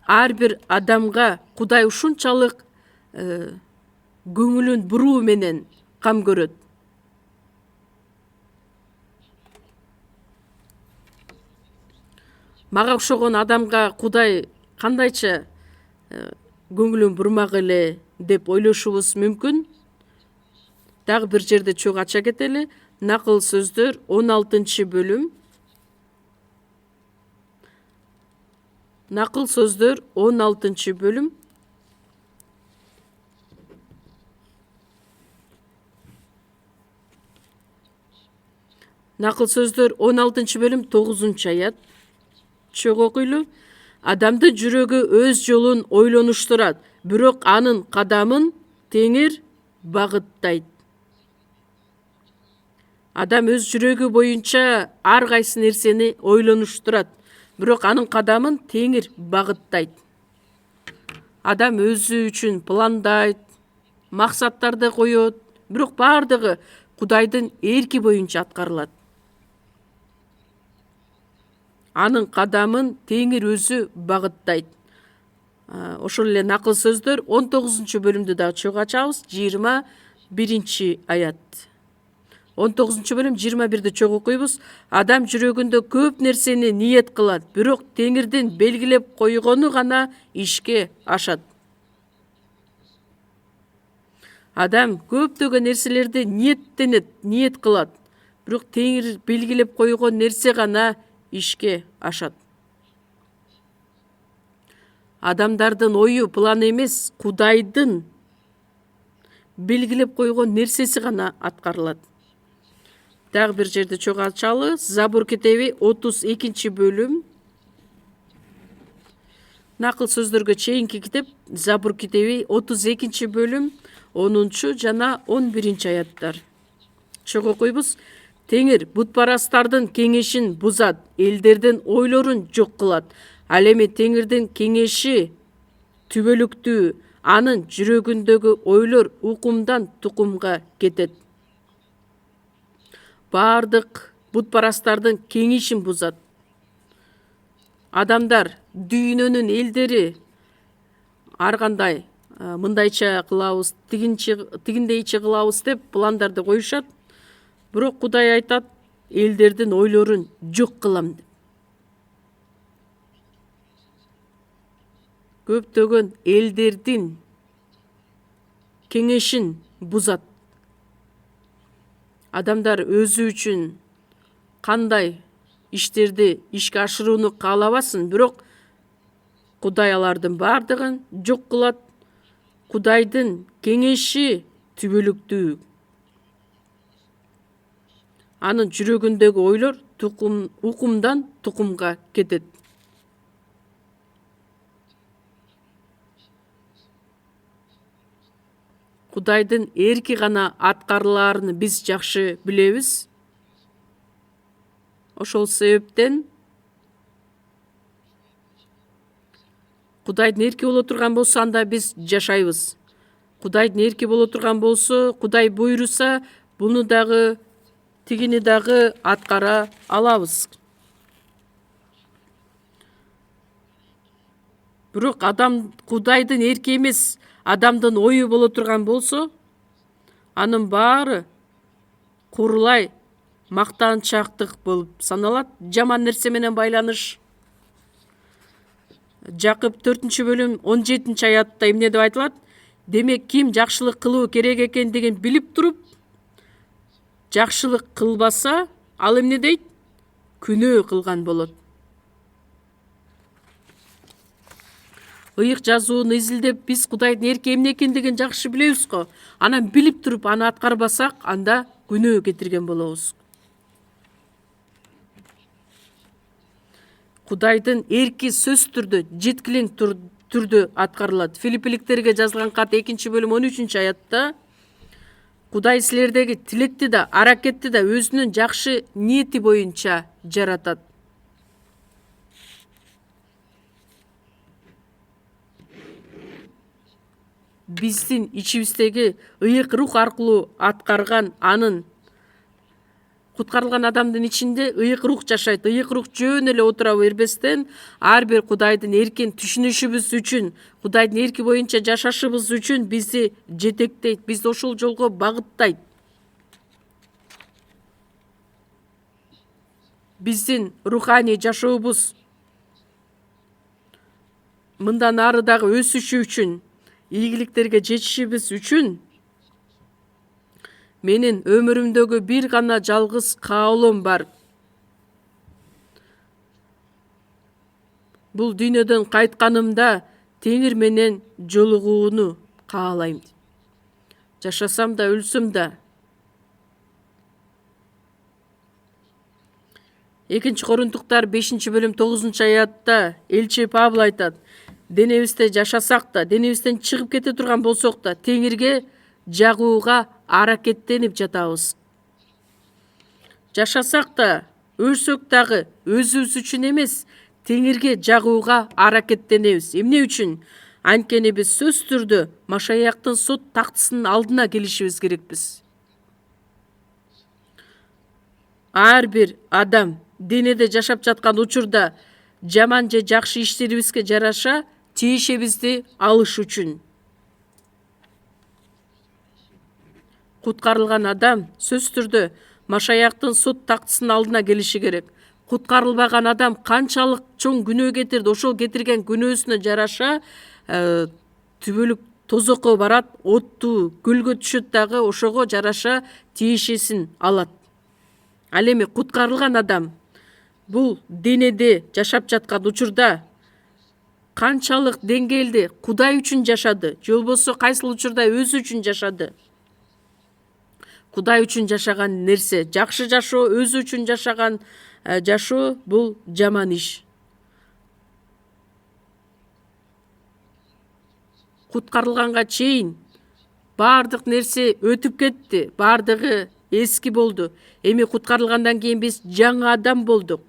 Ар бир адамга Кудай ушунчалык көңүлүн буруу менен кам көрөт. Мага окшогон адамга Кудай кандайча көңүлүн бурмак эле деп ойлошубуз мүмкүн. Дагы бир жерде чогуу ача кетели. Накыл сөздөр 16 бөлүм. Накыл сөздөр 16 бөлүм. Накыл сөздөр 16 бөлүм 9 аят. Чогуу окуйлу. Адамдын жүрөгү өз жолун ойлонуштурат, бирок анын кадамын Теңир багыттайт. Адам өз жүрөгү боюнча ар кайсы нерсени ойлонуштурат, бирок анын кадамын Теңир багыттайт. Адам өзү үчүн пландайт, максаттарды коет, бирок бардыгы Кудайдын эрки боюнча аткарылат. Анын кадамын Теңир өзү багыттайт. Ошол эле накыл сөздөр 19 бөлүмдү дагы чогуу ачабыз, 21 аят. 19 бөлүм 21-ди чогуу окуйбуз. Адам жүрөгүндө көп нерсени ниет кылат, бирок Теңирдин белгилеп койгону гана ишке ашат. Адам көптөгөн нерселерди ниет кылат, бирок Теңир белгилеп койгон нерсе гана ишке ашат. Адамдардын ою, планы эмес, Кудайдын белгилеп койгон нерсеси гана аткарылат. Дагы бир жерде чогуу ачалы. Забур китеби 32 бөлүм. Накыл сөздөргө чейинки китеп Забур китеби 32 бөлүм 10 жана 11 аяттар. Чогуу окуйбуз. Теңир бутпарастардын кеңешин бузат, элдердин ойлорун жок кылат. Ал эми Теңирдин кеңеши түбөлүктүү, анын жүрөгүндөгү ойлор укумдан тукумга кетет. Бардык бутпарастардын кеңешин бузат. Адамдар, дүйнөнүн элдери ар кандай мындайча кылабыз, тигиндейче кылабыз деп пландарды коюшат. Бирок Кудай айтат, элдердин ойлорун жок кылам деп. Көптөгөн элдердин кеңешин бузат. Адамдар өзү үчүн кандай иштерди ишке ашырууну каалабасын, бирок Кудай алардын бардыгын жок кылат. Кудайдын кеңеши түбөлүктүү. Анын жүрөгүндөгү ойлор укумдан тукумга кетет. Кудайдын эрки гана аткарылаарын биз жакшы билебиз. Ошол себептен Кудайдын эрки боло турган болсо, анда биз жашайбыз. Кудайдын эрки боло турган болсо, Кудай буйруса, буну дагы, тигини дагы аткара алабыз. Бирок адам Кудайдын эрки эмес, адамдын ою боло турган болсо, анын баары курулай мактанчактык болуп саналат, жаман нерсе менен байланыш. Жакып 4-бөлүм 17-аятта эмне деп айтылат? Демек ким жакшылык кылуу керек экендигин билип туруп, жакшылык кылбаса, ал эмне дейт? Күнөө кылган болот. Ыйык жазууну изилдеп, биз Кудайдын эрки эмне экендигин жакшы билебиз го. Анан билип туруп аны аткарбасак, анда күнөө кетирген болобуз. Кудайдын эрки сөз түрдө, жеткилең түрдө аткарылат. Филиппиликтерге жазылган кат 2-бөлүм 13-аятта Кудай силердеги тилекти да, аракетти да өзүнүн жакшы ниети боюнча жаратат. Биздин ичибиздеги ыйык рух аркылуу аткарган анын куткарылган адамдын ичинде ыйык рух жашайт. Ыйык рух жөн эле отура бербестен, ар бир Кудайдын эркин түшүнүшүбүз үчүн, Кудайдын эрки боюнча жашашыбыз үчүн бизди жетектейт, бизди ошол жолго багыттайт. Биздин руханий жашообуз мындан ары дагы өсүшү үчүн, ийгиликтерге жетишибиз үчүн менин өмүрүмдөгү бир гана жалгыз каалоом бар. Бул дүйнөдөн кайтканымда Теңир менен жолугууну каалайм. Жашасам да, өлсөм да. 2-Корунтуктар 5-бөлүм 9-аятта элчи Павыл айтат: денебизде жашасак да, денебизден чыгып кете турган болсок да, Теңирге жагууга аракеттенип жатабыз. Жашасак да, өлсөк дагы өзүбүз үчүн эмес, Теңирге жагууга аракеттенебиз. Эмне үчүн? Анткени биз сөз түрдө Машаяктын сот тактысынын алдына келишибиз керекпиз. Ар бир адам денеде жашап жаткан учурда жаман же жакшы иштерибизге жараша тиешебизди алыш үчүн. Куткарылган адам сөз түрдө Машаяктын сот тактысынын алдына келиши керек. Куткарылбаган адам канчалык чоң күнөө кетирди, ошол кетирген күнөөсүнө жараша түбөлүк тозокко барат, оттуу көлгө түшөт дагы ошого жараша тиешесин алат. Ал эми куткарылган адам бул денеде жашап жаткан учурда канчалык деңгээлде Кудай үчүн жашады, же болбосо кайсыл учурда өзү үчүн жашады. Кудай үчүн жашаган нерсе жакшы жашоо, өзү үчүн жашаган жашоо бул жаман иш. Куткарылганга чейин баардык нерсе өтүп кетти, баардыгы эски болду. Эми куткарылгандан кийин биз жаңы адам болдук.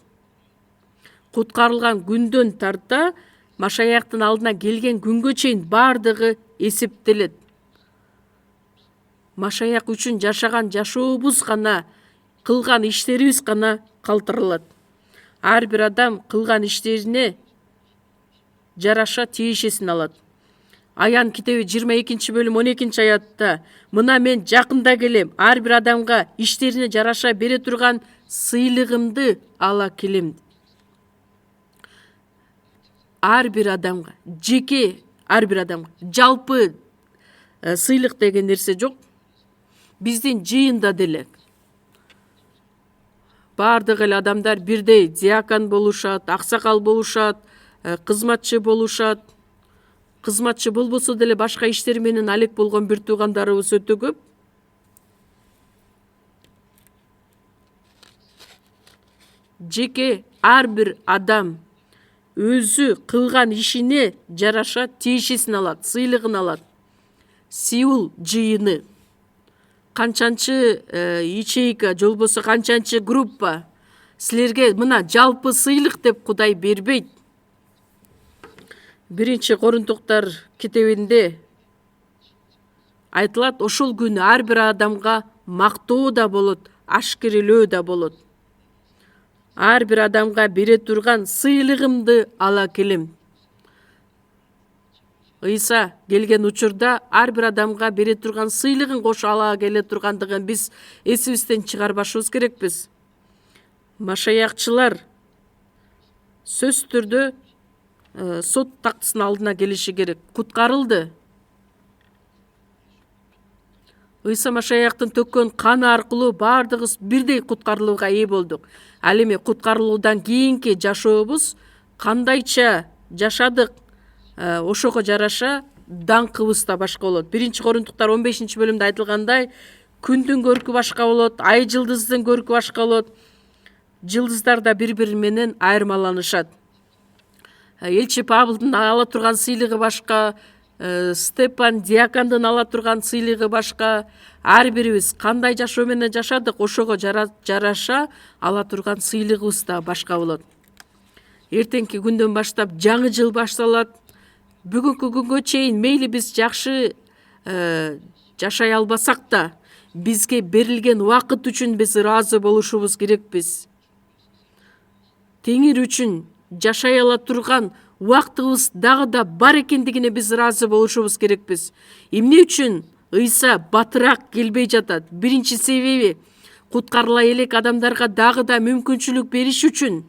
Куткарылган күндөн тарта Машаяктын алдына келген күнгө чейин баардыгы эсептелет. Машаяк үчүн жашаган жашообуз гана, кылган иштерибиз гана калтырылат. Ар бир адам кылган иштерине жараша тиешесин алат. Аян китеби 22-бөлүм 12-аятта: мына мен жакында келем, ар бир адамга иштерине жараша бере турган сыйлыгымды ала келем. Ар бир адамга, жеке ар бир адамга, жалпы сыйлык деген нерсе жок. Биздин жыйында деле баардык эле адамдар бирдей диакон болушат, аксакал болушат, кызматчы болушат. Кызматчы болбосо деле башка иштер менен алек болгон бир туугандарыбыз өтө көп. Жеке ар бир адам өзү кылган ишине жараша тиешесин алат, сыйлыгын алат. Сеул жыйыны канчанчы ячейка же болбосо канчанчы группа силерге мына жалпы сыйлык деп Кудай бербейт. Биринчи Корунтуктар китебинде айтылат, ошол күнү ар бир адамга мактоо да болот, ашкерелөө да болот. Ар бир адамга бере турган сыйлыгымды ала келем. Ыйса келген учурда ар бир адамга бере турган сыйлыгын кошо ала келе тургандыгын биз эсибизден чыгарбашыбыз керекпиз. Машаякчылар сөзсүз түрдө сот тактысынын алдына келиши керек. Куткарылды. Ыйса Машаяктын төккөн каны аркылуу баардыгыбыз бирдей куткарылууга ээ болдук. Ал эми куткарылуудан кийинки жашообуз кандайча жашадык, ошого жараша даңкыбыз да башка болот. Биринчи Корунтуктар 15-бөлүмдө айтылгандай, күндүн көркү башка болот, ай жылдыздын көркү башка болот. Жылдыздар да бири-бири менен айырмаланышат. Элчи Павлдын ала турган сыйлыгы башка, Степан диакондун ала турган сыйлыгы башка. Ар бирибиз кандай жашоо менен жашадык, ошого жараша ала турган сыйлыгыбыз да башка болот. Эртеңки күндөн баштап жаңы жыл башталат. Бүгүнкү күнгө чейин мейли биз жакшы жашай албасак да, бизге берилген убакыт үчүн биз ыраазы болушубуз керекпиз. Теңир үчүн жашай ала турган убактыбыз дагы да бар экендигине биз ыраазы болушубуз керекпиз. Эмне үчүн Ыйса батыраак келбей жатат? Биринчи себеби куткарыла элек адамдарга дагы да мүмкүнчүлүк бериш үчүн.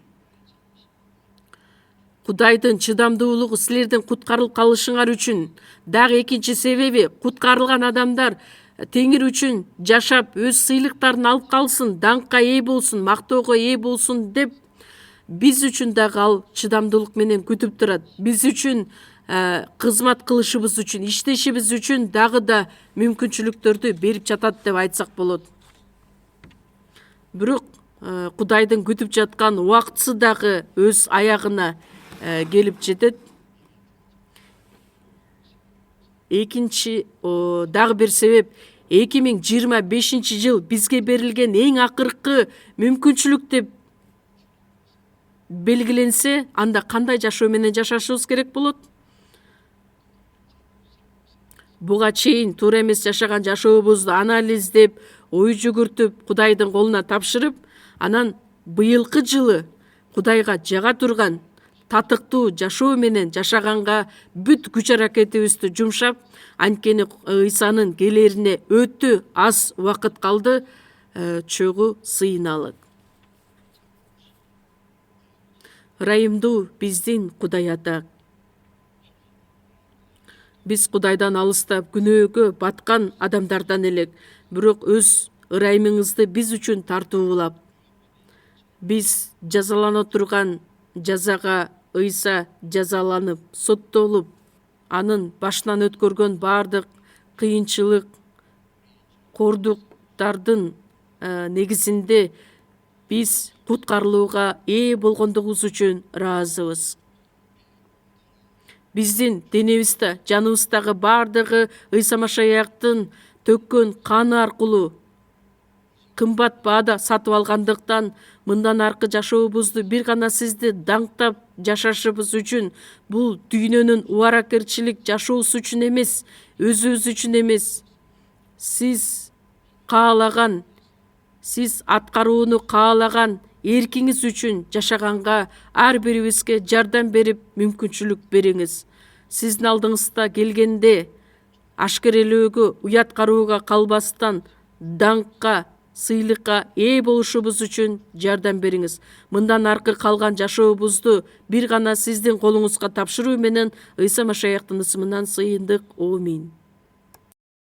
Кудайдын чыдамдуулугу силердин куткарылып калышыңар үчүн. Дагы экинчи себеби куткарылган адамдар теңир үчүн жашап өз сыйлыктарын алып калсын, даңкка ээ болсун, мактоого ээ болсун деп биз үчүн дагы ал чыдамдуулук менен күтүп турат. Биз үчүн кызмат кылышыбыз үчүн, иштешибиз үчүн дагы да мүмкүнчүлүктөрдү берип жатат деп айтсак болот. Бирок Кудайдын күтүп жаткан убактысы дагы өз аягына келип жетет. Экинчи дагы бир себеп 2025 жыл бизге берилген эң акыркы мүмкүнчүлүк деп белгиленсе, анда кандай жашоо менен жашашыбыз керек болот? Буга чейин туура эмес жашаган жашообузду анализдеп, ой жүгүртүп, Кудайдын колуна тапшырып, анан быйылкы жылы Кудайга жага турган татыктуу жашоо менен жашаганга бүт күч аракетибизди жумшап, анткени Ыйсанын келерине өтө аз убакыт калды, чогуу сыйыналык. Ырайымдуу биздин Кудай Ата. Биз Кудайдан алыстап, күнөөгө баткан адамдардан элек, бирок өз ырайымыңызды биз үчүн тартуулап, биз жазалана турган жазага Ыйса жазаланып, соттолуп, анын башынан өткөргөн баардык кыйынчылык, кордуктардын негизинде биз куткарылууга ээ болгондугубуз үчүн ыраазыбыз. Биздин денебизде, жаныбыздагы баардыгы Ыйса Машаяктын төккөн каны аркылуу кымбат баада сатып алгандыктан, мындан аркы жашообузду бир гана сизди даңктап жашашыбыз үчүн, бул дүйнөнүн убаракерчилик жашоосу үчүн эмес, өзүбүз үчүн эмес, сиз каалаган, сиз аткарууну каалаган эркиңиз үчүн жашаганга ар бирибизге жардам берип, мүмкүнчүлүк бериңиз. Сиздин алдыңызда келгенде ашкерелөөгө, уят карууга калбастан, даңкка, сыйлыкка ээ болушубуз үчүн жардам бериңиз. Мындан аркы калган жашообузду бир гана сиздин колуңузга тапшыруу менен Ыйса Машаяктын ысымынан сыйындык. Аминь.